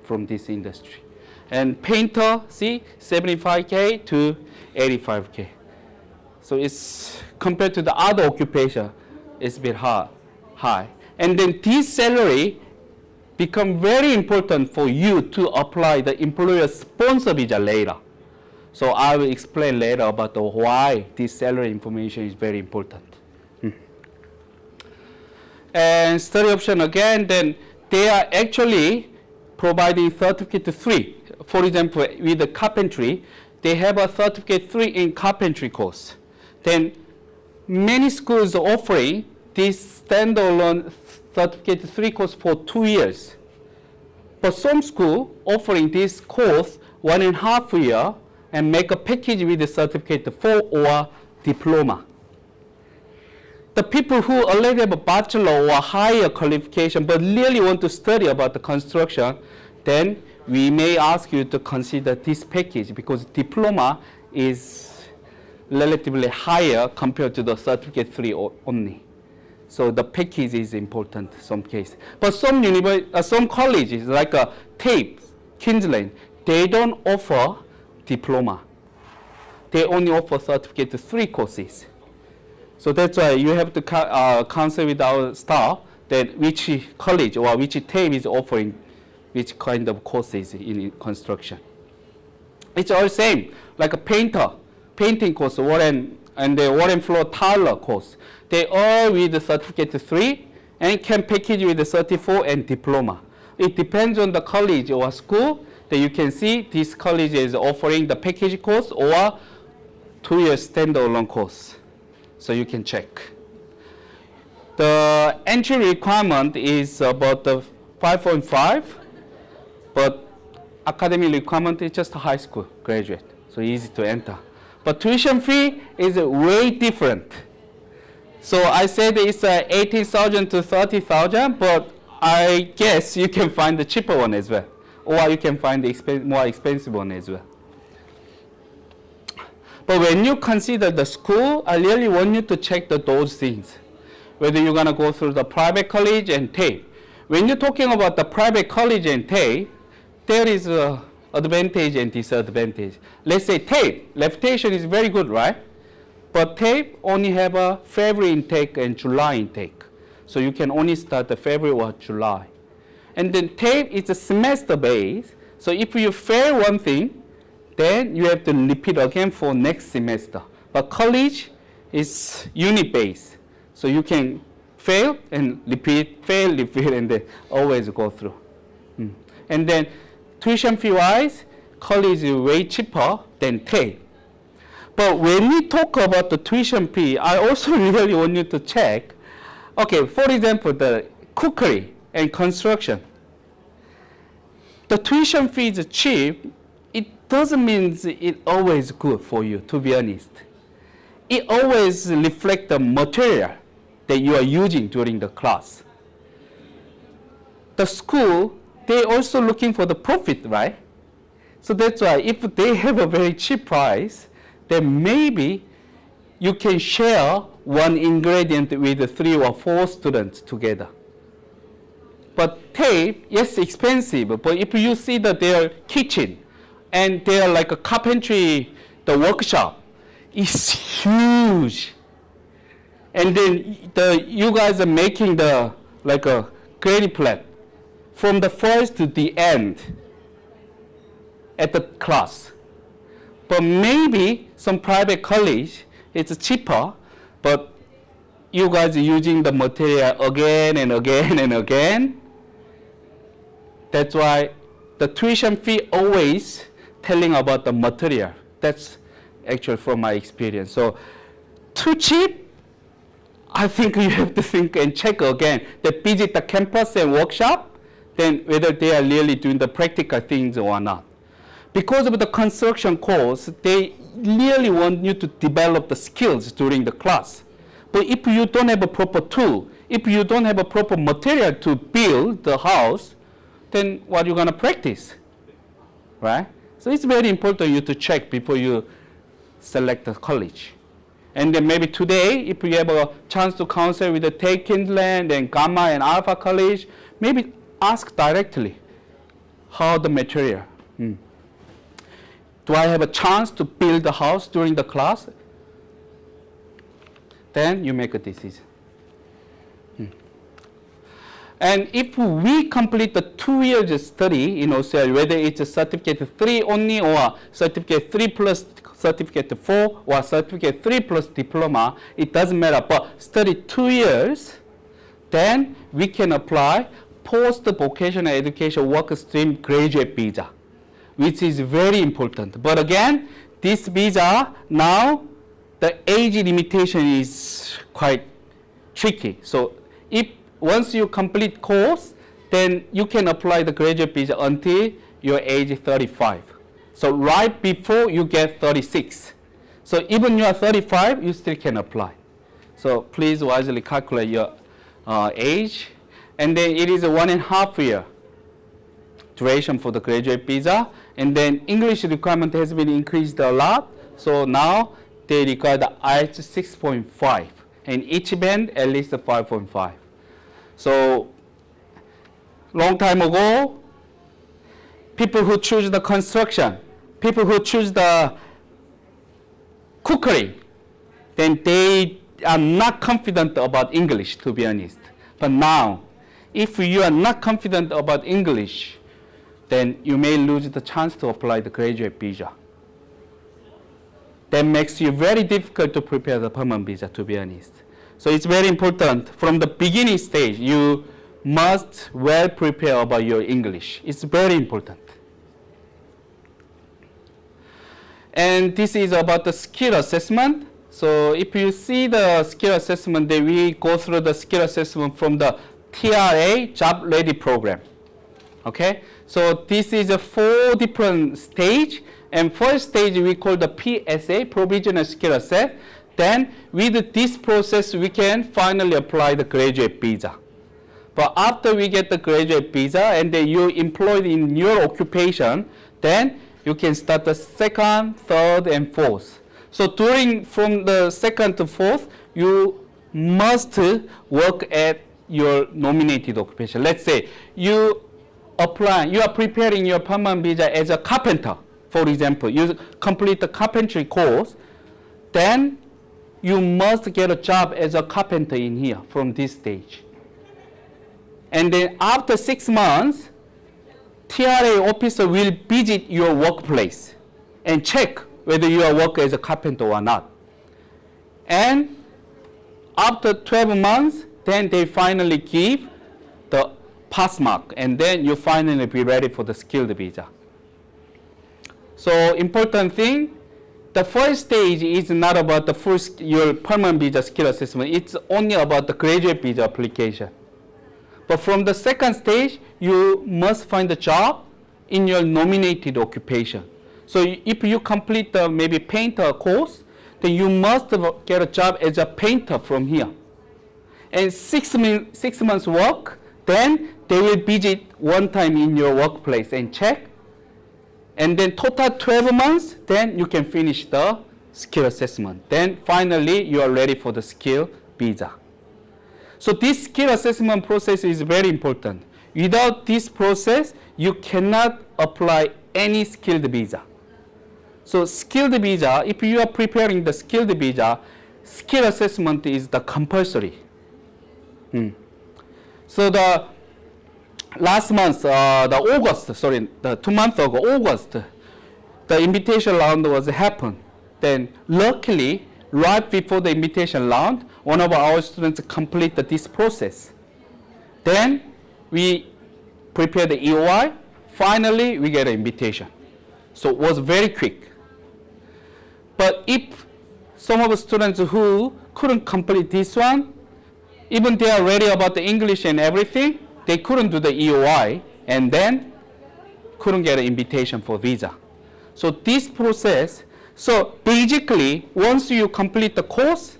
from this industry. And painter, see, 75K to 85K. So it's compared to the other occupation, it's a bit high. And then this salary become very important for you to apply the employer sponsor visa later. So I will explain later about why this salary information is very important. And study option again, then they are actually providing certificate 3. For example, with the carpentry, they have a certificate 3 in carpentry course. Then many schools are offering this standalone certificate 3 course for 2 years. But some school offering this course 1.5 year and make a package with a certificate 4 or diploma. The people who already have a bachelor or higher qualification but really want to study about the construction, then we may ask you to consider this package because diploma is relatively higher compared to the certificate 3 only. So the package is important in some case. But some colleges like TAFE, Queensland, they don't offer diploma. They only offer certificate 3 courses. So that's why you have to counsel with our staff that which college or which TAFE is offering which kind of courses in construction. It's all same, like a painting course, and the wall and floor tiler course. They all with the certificate 3 and can package with the 34 and diploma. It depends on the college or school that you can see this college is offering the package course or 2-year standalone course. So you can check. The entry requirement is about 5.5, but academic requirement is just a high school graduate, so easy to enter. But tuition fee is way different. So I said it's 18,000 to 30,000, but I guess you can find the cheaper one as well, or you can find the more expensive one as well. But when you consider the school, I really want you to check those things, whether you're going to go through the private college and TAFE. When you're talking about the private college and TAFE, there is an advantage and disadvantage. Let's say TAFE, reputation is very good, right? But TAFE only have a February intake and July intake. So you can only start the February or July. And then TAFE is a semester based. So if you fail one thing, then you have to repeat again for next semester. But college is unit based. So you can fail and repeat, fail, repeat, and then always go through. And then tuition fee wise, college is way cheaper than TAFE. But when we talk about the tuition fee, I also really want you to check. Okay, for example, the cookery and construction. The tuition fee is cheap. It doesn't mean it's always good for you, to be honest. It always reflects the material that you are using during the class. The school, they're also looking for the profit, right? So that's why if they have a very cheap price, then maybe you can share one ingredient with 3 or 4 students together. But TAFE, yes, expensive, but if you see that their kitchen and their like a carpentry, the workshop is huge. And then you guys are making the like a granny plate from the first to the end at the class. But maybe some private college, it's cheaper, but you guys are using the material again and again and again. That's why the tuition fee always telling about the material. That's actually from my experience. So too cheap, I think you have to think and check again. They visit the campus and workshop, then whether they are really doing the practical things or not. Because of the construction course, they really want you to develop the skills during the class. But if you don't have a proper tool, if you don't have a proper material to build the house, then what are you going to practice, right? So it's very important you to check before you select the college. And then maybe today, if you have a chance to counsel with the TAFE Queensland and Gamma and Alpha College, maybe ask directly how the material. Do I have a chance to build the house during the class? Then you make a decision. And if we complete the 2 years study in Australia, whether it's a certificate 3 only or certificate 3 plus certificate 4 or certificate 3 plus diploma, it doesn't matter, but study 2 years, then we can apply post-vocational education work stream graduate visa, which is very important. But again, this visa, now the age limitation is quite tricky. So if once you complete course, then you can apply the graduate visa until your age 35. So right before you get 36. So even you are 35, you still can apply. So please wisely calculate your age. And then it is a 1.5 year duration for the graduate visa. And then English requirement has been increased a lot. So now they require the IELTS 6.5. And each band at least 5.5. So long time ago, people who choose the construction, people who choose the cookery, then they are not confident about English, to be honest. But now, if you are not confident about English, then you may lose the chance to apply the graduate visa. That makes you very difficult to prepare the permanent visa, to be honest. So it's very important from the beginning stage, you must well prepare about your English. It's very important. And this is about the skill assessment. So if you see the skill assessment, then we go through the skill assessment from the TRA Job Ready program. Okay? So this is a 4 different stage. And first stage we call the PSA, Provisional Skill Assessment. Then with this process, we can finally apply the graduate visa. But after we get the graduate visa and then you're employed in your occupation, then you can start the second, third, and fourth. So from the second to fourth, you must work at your nominated occupation. Let's say you are preparing your permanent visa as a carpenter, for example. You complete the carpentry course, then you must get a job as a carpenter in here from this stage. And then after 6 months, TRA officer will visit your workplace and check whether you are working as a carpenter or not. And after 12 months, then they finally give the pass mark, and then you finally be ready for the skilled visa. So important thing, the first stage is not about your permanent visa skill assessment. It's only about the graduate visa application. But from the second stage, you must find a job in your nominated occupation. So if you complete the maybe painter course, then you must get a job as a painter from here. And 6 months work, then they will visit one time in your workplace and check. And then total 12 months, then you can finish the skill assessment. Then finally, you are ready for the skill visa. So this skill assessment process is very important. Without this process, you cannot apply any skilled visa. So skilled visa, if you are preparing the skilled visa, skill assessment is the compulsory. So the last month, the 2 months ago, August, the invitation round was happened. Then luckily, right before the invitation round, one of our students completed this process. Then we prepared the EOI. Finally, we get an invitation. So it was very quick. But if some of the students who couldn't complete this one, even they are ready about the English and everything, they couldn't do the EOI and then couldn't get an invitation for visa. So this process, so basically, once you complete the course,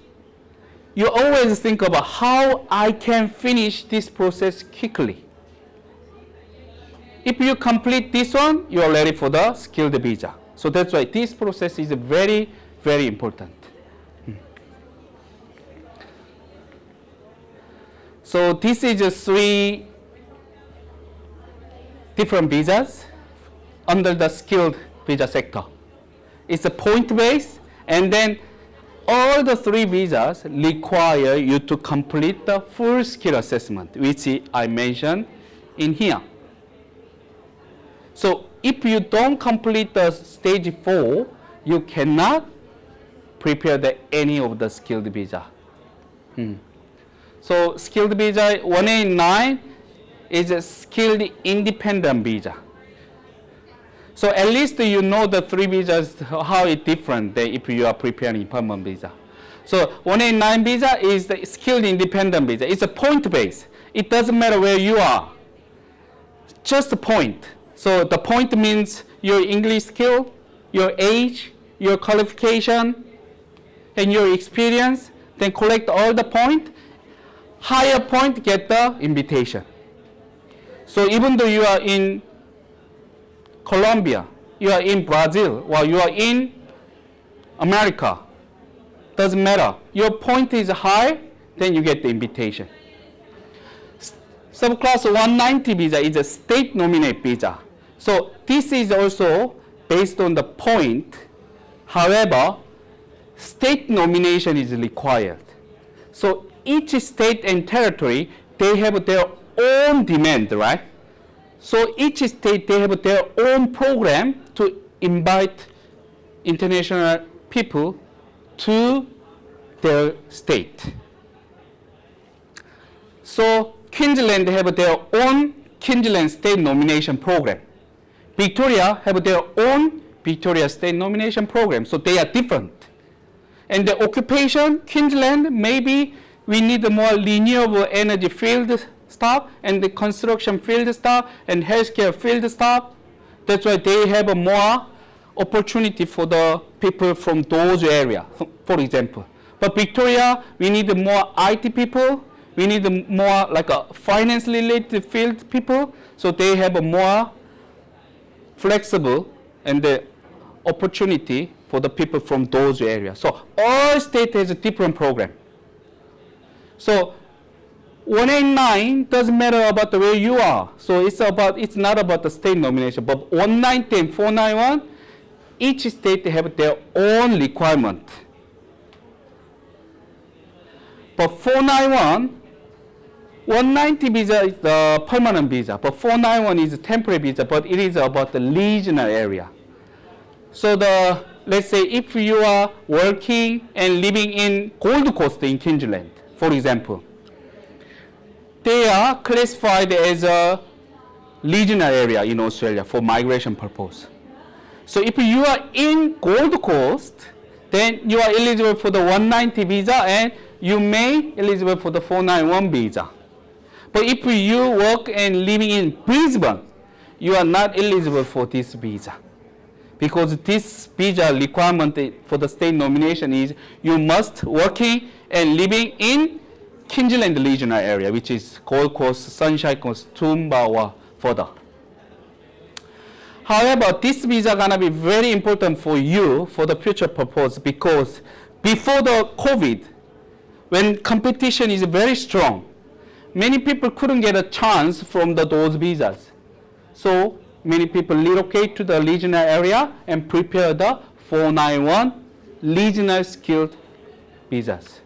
you always think about how I can finish this process quickly. If you complete this one, you are ready for the skilled visa. So that's why this process is very, very important. So this is 3 different visas under the skilled visa sector. It's a point-based, and then all the 3 visas require you to complete the full skill assessment, which I mentioned in here. So if you don't complete the stage 4, you cannot prepare any of the skilled visa. So skilled visa 189 is a skilled independent visa. So at least you know the 3 visas, how it's different than if you are preparing permanent visa. So 189 visa is the skilled independent visa. It's a point-based. It doesn't matter where you are. just a point. So the point means your English skill, your age, your qualification, and your experience. Then collect all the point. Higher point get the invitation. So even though you are in Colombia, you are in Brazil, or you are in America, doesn't matter. Your point is high, then you get the invitation. Subclass 190 visa is a state nominate visa. So this is also based on the point. However, state nomination is required. So each state and territory, they have their own demand, right? So each state, they have their own program to invite international people to their state. So Queensland have their own Queensland state nomination program. Victoria have their own Victoria state nomination program. So they are different. And the occupation, Queensland, maybe we need more renewable energy field staff and the construction field staff and healthcare field staff. That's why they have more opportunity for the people from those areas, for example. But Victoria, we need more IT people. We need more like a finance-related field people. So they have a more flexible and the opportunity for the people from those areas. So all states has a different program. So 189 doesn't matter about the where you are. So it's not about the state nomination, but 190 and 491, each state have their own requirement. But 491, 190 visa is the permanent visa, but 491 is a temporary visa, but it is about the regional area. So let's say if you are working and living in Gold Coast in Queensland, for example, they are classified as a regional area in Australia for migration purpose. So if you are in Gold Coast, then you are eligible for the 190 visa and you may eligible for the 491 visa. But if you work and living in Brisbane, you are not eligible for this visa. Because this visa requirement for the state nomination is you must working and living in Queensland regional area, which is Gold Coast, Sunshine Coast, Toowoomba, or further. However, this visa gonna be very important for you for the future purpose because before the COVID, when competition is very strong, many people couldn't get a chance from those visas. So many people relocate to the regional area and prepare the 491 regional skilled visas.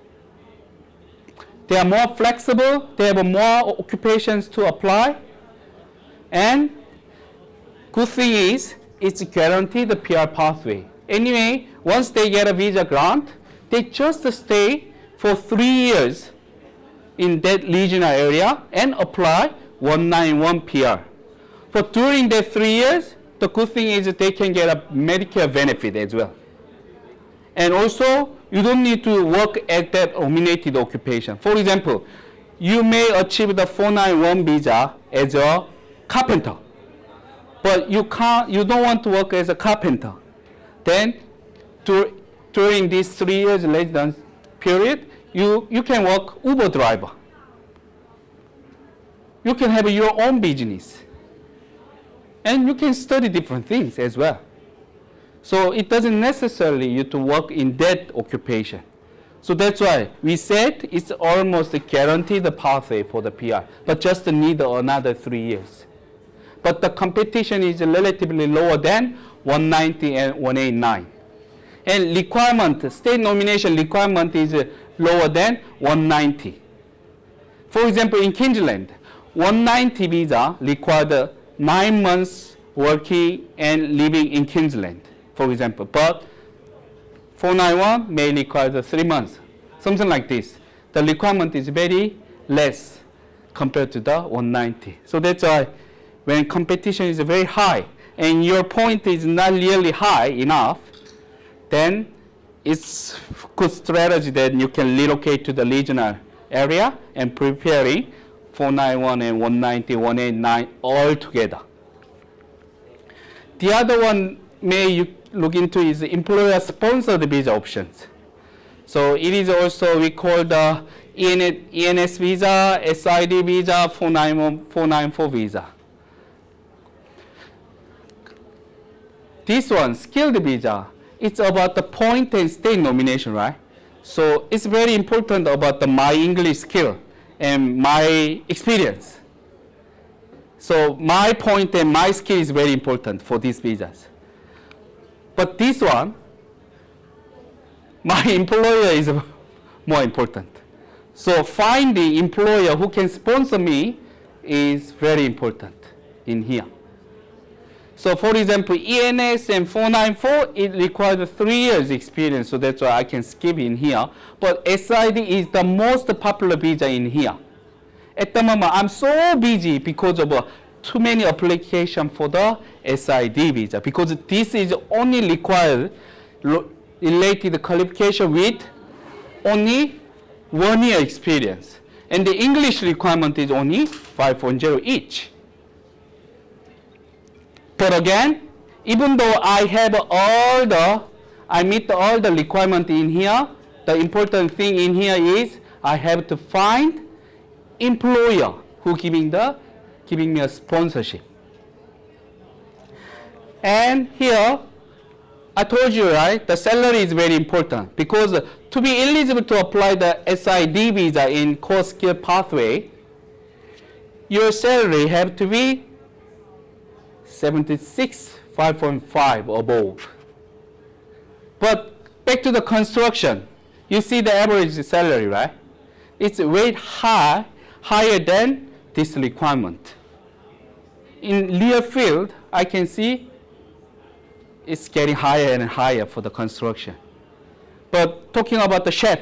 They are more flexible, they have more occupations to apply, and good thing is it's guaranteed the PR pathway. Anyway, once they get a visa grant, they just stay for 3 years in that regional area and apply 191 PR. But during that 3 years, the good thing is that they can get a Medicare benefit as well. And also, you don't need to work at that nominated occupation. For example, you may achieve the 491 visa as a carpenter, but you don't want to work as a carpenter. Then, during this 3 years residence period, you can work Uber driver. You can have your own business. And you can study different things as well. So it doesn't necessarily you to work in that occupation. So that's why we said it's almost a guaranteed pathway for the PR, but just need another 3 years. But the competition is relatively lower than 190 and 189. And requirement, state nomination requirement is lower than 190. For example, in Queensland, 190 visa required 9 months working and living in Queensland, for example. But 491 may require 3 months, something like this. The requirement is very less compared to the 190. So that's why when competition is very high and your point is not really high enough, then it's good strategy that you can relocate to the regional area and preparing 491 and 190, 189 all together. The other one may you look into is employer-sponsored visa options. So it is also, we call the ENS visa, SID visa, 491, 494 visa. This one, skilled visa, it's about the point and state nomination, right? So it's very important about my English skill and my experience. So my point and my skill is very important for these visas. But this one, my employer is more important. So finding employer who can sponsor me is very important in here. So for example, ENS and 494, it requires 3 years experience, so that's why I can skip in here. But SID is the most popular visa in here. At the moment, I'm so busy because of too many applications for the SID visa, because this is only required related qualification with only 1 year experience. And the English requirement is only 510 each. But again, even though I meet all the requirements in here, the important thing in here is I have to find employer who giving me a sponsorship. And here, I told you, right, the salary is very important, because to be eligible to apply the SID visa in core skill pathway, your salary have to be 76,515 above. But back to the construction, you see the average salary, right? It's way higher than this requirement. In real field, I can see it's getting higher and higher for the construction. But talking about the chef,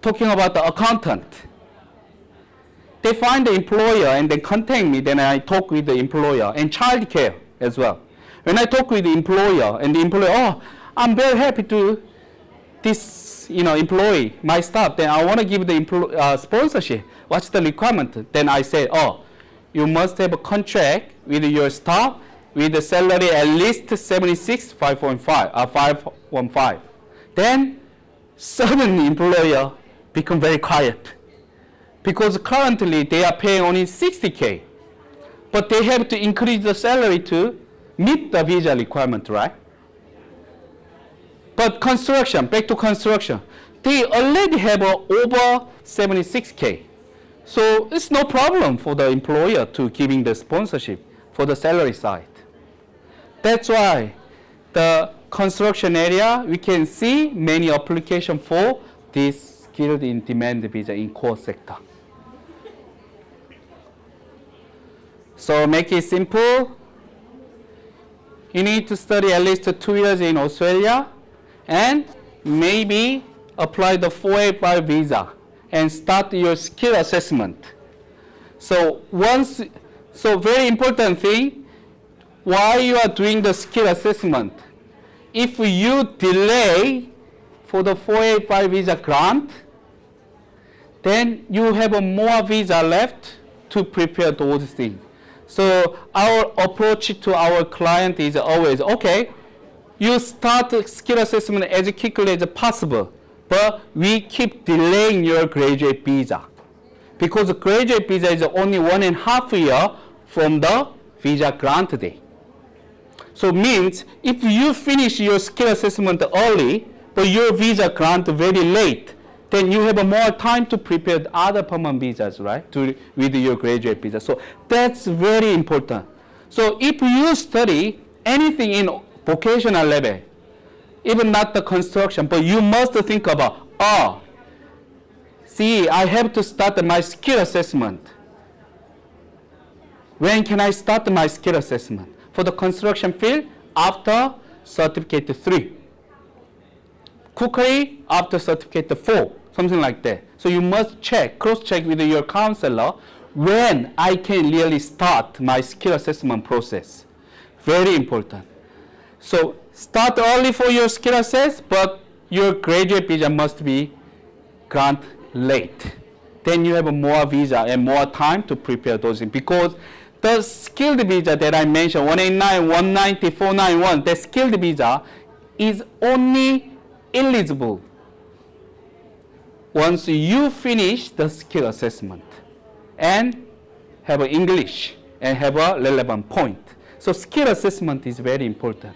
talking about the accountant, they find the employer and they contact me, then I talk with the employer, and childcare as well. When I talk with the employer, and the employer, oh, I'm very happy to this employee, my staff, then I want to give the sponsorship. What's the requirement? Then I say, oh, you must have a contract with your staff with the salary at least 515. Then suddenly employer become very quiet, because currently they are paying only 60K, but they have to increase the salary to meet the visa requirement, right? But construction, back to construction, they already have over 76K. So it's no problem for the employer to giving the sponsorship for the salary side. That's why the construction area, we can see many applications for this skilled in demand visa in core sector. So make it simple. You need to study at least 2 years in Australia and maybe apply the 485 visa and start your skill assessment. So very important thing, while you are doing the skill assessment, if you delay for the 485 visa grant, then you have a more visa left to prepare those things. So our approach to our client is always, okay, you start skill assessment as quickly as possible, but we keep delaying your graduate visa, because the graduate visa is only 1.5 years from the visa grant day. So means if you finish your skill assessment early, but your visa grant very late, then you have more time to prepare the other permanent visas, right, with your graduate visa. So that's very important. So if you study anything in vocational level, even not the construction, but you must think about, I have to start my skill assessment. When can I start my skill assessment? For the construction field, after certificate 3. Quickly after certificate 4, something like that. So you must cross-check with your counselor when I can really start my skill assessment process. Very important. So start early for your skill assess, but your graduate visa must be grant late. then you have a more visa and more time to prepare those things. Because the skilled visa that I mentioned, 189, 190, 491, the skilled visa is only eligible once you finish the skill assessment and have English and have a relevant point. So skill assessment is very important.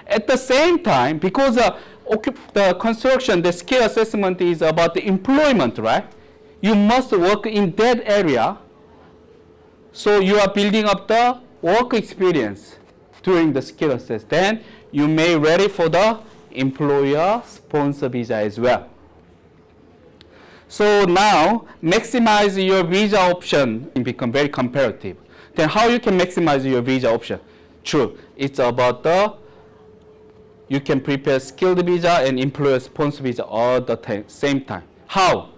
At the same time, because the construction, the skill assessment is about the employment, right? You must work in that area. So you are building up the work experience during the skill assess. Then you may ready for the employer sponsor visa as well. So now maximize your visa option and become very comparative. Then how you can maximize your visa option? True, it's about you can prepare skilled visa and employer sponsor visa all the same time. How?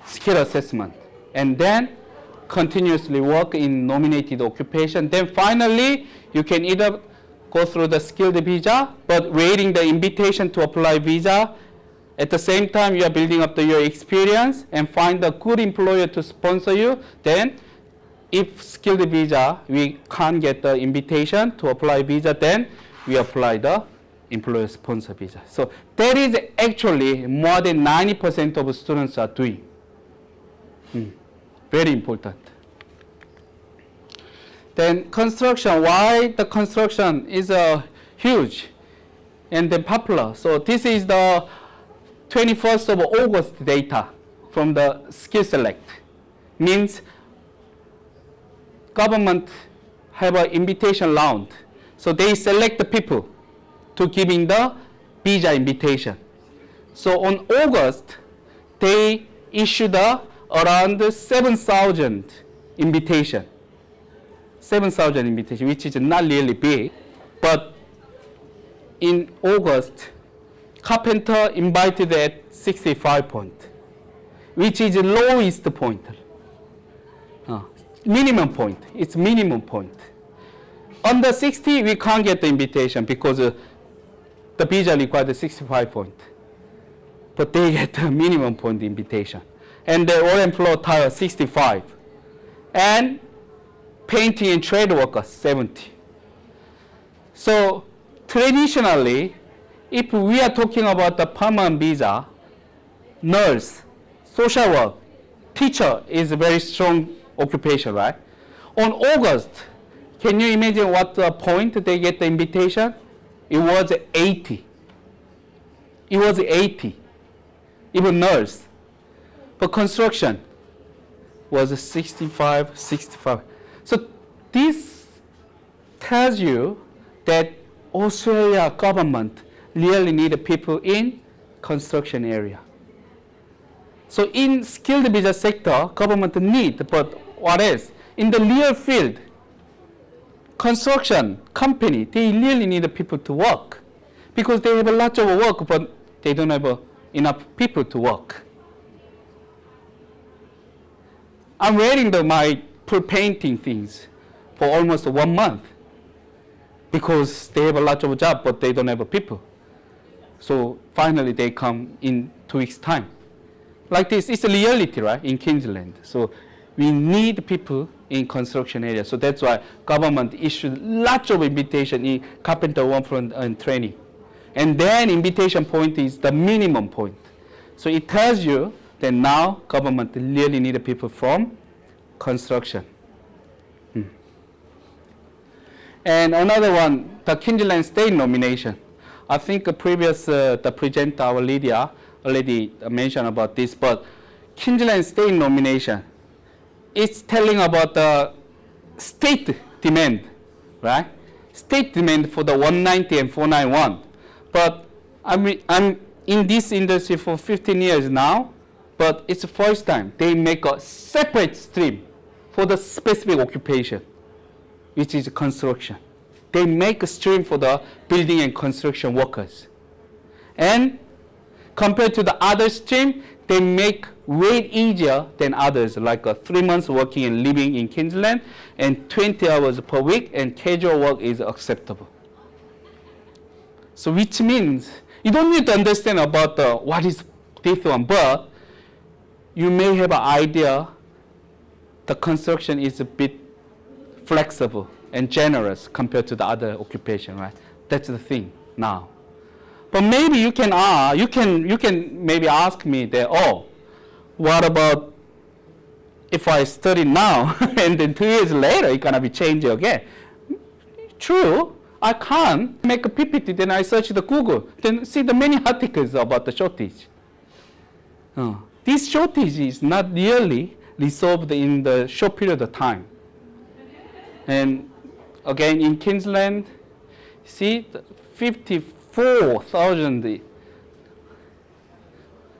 Skill assessment. And then continuously work in nominated occupation. Then finally, you can either go through the skilled visa, but waiting the invitation to apply visa. At the same time, you are building up your experience and find a good employer to sponsor you. Then, if skilled visa, we can't get the invitation to apply visa, then we apply the employer sponsor visa. So that is actually more than 90% of students are doing. Very important. Then construction, why the construction is huge and then popular. So this is the 21st of August data from the skill select. Means government have an invitation round. So they select the people to giving the visa invitation. So on August, they issued around 7,000 invitation. 7,000 invitation, which is not really big. But in August, carpenter invited at 65 point, which is the lowest point. Minimum point, it's minimum point. Under 60, we can't get the invitation because the visa required 65 point. But they get the minimum point invitation. And the oil and floor tile 65. And painting and trade workers 70. So traditionally, if we are talking about the permanent visa, nurse, social work, teacher is a very strong occupation, right? On August, can you imagine what point they get the invitation? It was 80. It was 80. Even nurse. But construction was 65, 65. So this tells you that Australia government really need people in construction area. So in skilled visa sector, government need, but what else? In the real field, construction company, they really need people to work because they have a lot of work, but they don't have enough people to work. I'm wearing my painting things for almost 1 month because they have a lot of job, but they don't have people. So finally they come in 2 weeks' time. Like this, it's a reality, right, in Queensland. So we need people in construction area. So that's why government issued lots of invitation in carpenter workforce and training. And then invitation point is the minimum point. So it tells you that now government really need people from construction. And another one, the Queensland state nomination. I think the presenter, our Lydia, already mentioned about this, but Queensland state nomination, it's telling about the state demand, right? State demand for the 190 and 491. But I'm in this industry for 15 years now, but it's the first time they make a separate stream for the specific occupation, which is construction. They make a stream for the building and construction workers. And compared to the other stream, they make way easier than others, like 3 months working and living in Queensland and 20 hours per week, and casual work is acceptable. So which means you don't need to understand about what is this one, but you may have an idea the construction is a bit flexible and generous compared to the other occupation, right? That's the thing now. But maybe you can maybe ask me that, oh, what about if I study now and then 2 years later it's gonna be changed again? True, I can't make a PPT, then I search the Google, then see the many articles about the shortage. This shortage is not really resolved in the short period of time. And again, in Queensland, see, 54,000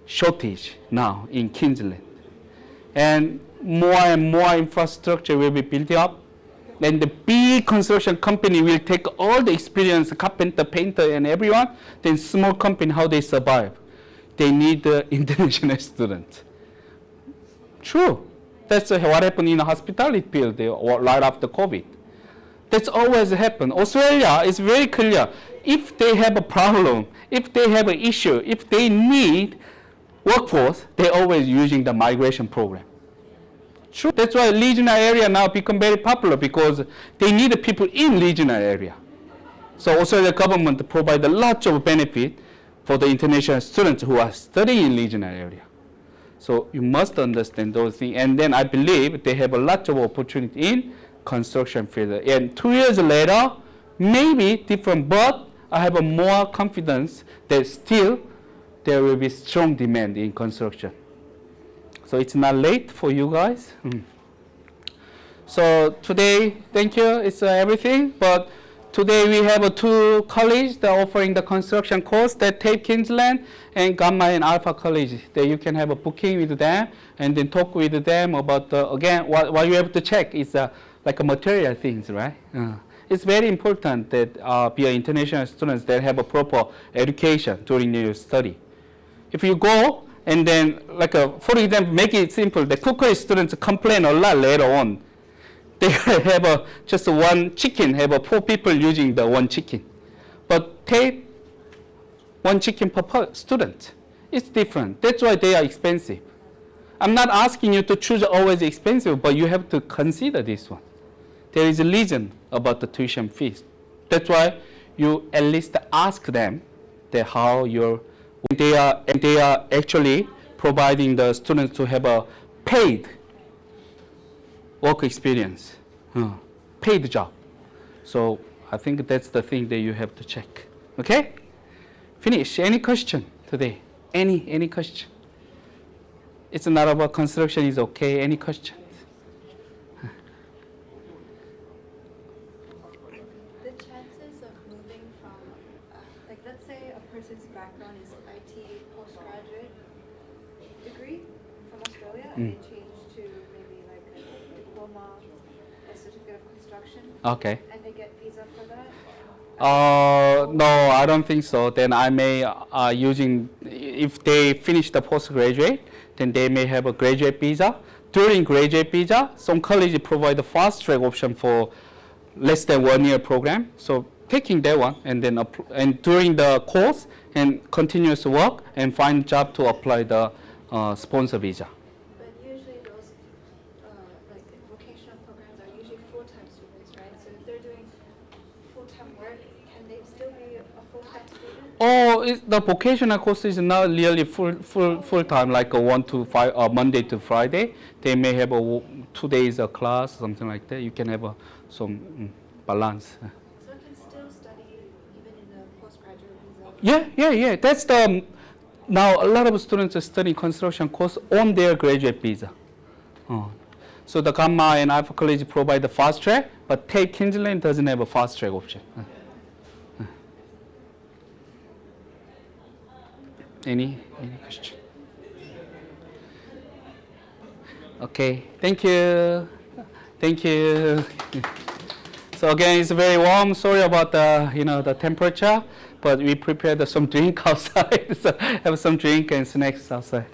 shortage now in Queensland. And more infrastructure will be built up. Then the big construction company will take all the experience, carpenter, painter, and everyone. Then small company, how they survive? They need international students. True. That's what happened in the hospitality field right after COVID. That's always happened. Australia is very clear. If they have a problem, if they have an issue, if they need workforce, they're always using the migration program. True. That's why regional area now become very popular because they need the people in regional area. So Australia government provide a lot of benefit for the international students who are studying in regional area. So you must understand those things. And then I believe they have a lot of opportunity in construction field. And 2 years later, maybe different, but I have a more confidence that still there will be strong demand in construction. So it's not late for you guys. So today, thank you, it's everything. But today we have two colleges that are offering the construction course, that TAFE Queensland and Gamma and Alpha College. That you can have a booking with them and then talk with them about, again, what you have to check is like a material things, right? It's very important that be an international students that have a proper education during your study. If you go and then, like for example, make it simple, the cookery students complain a lot later on. They have just one chicken, have 4 people using the one chicken. But take 1 chicken per student. It's different. That's why they are expensive. I'm not asking you to choose always expensive, but you have to consider this one. There is a reason about the tuition fees. That's why you at least ask them that how they are actually providing the students to have a paid work experience, paid job. So I think that's the thing that you have to check. Okay? Finish. Any question today? Any question? It's not about construction, it's okay. Any question? The chances of moving from, like let's say a person's background is IT postgraduate degree from Australia and they change to maybe like a diploma, a certificate of construction. Okay. And they get visa for that? No, I don't think so. Then I may if they finish the postgraduate, then they may have a graduate visa. During graduate visa, some colleges provide a fast track option for less than 1 year program. So taking that one and then and during the course and continuous work and find job to apply the sponsor visa. But usually those like vocational programs are usually full-time students, right? So if they're doing full-time work, can they still be a full-time student? Oh, the vocational course is not really full time, like a 1 to 5, Monday to Friday. They may have 2 days of class, something like that. You can have some balance. So I can still study even in a postgraduate visa? Yeah. That's the now a lot of students are studying construction course on their graduate visa. So the Gamma and Alpha College provide the fast track, but TAFE Queensland doesn't have a fast track option. Any question? Okay, thank you. So again, it's very warm. Sorry about the temperature, but we prepared some drink outside. So have some drink and snacks outside.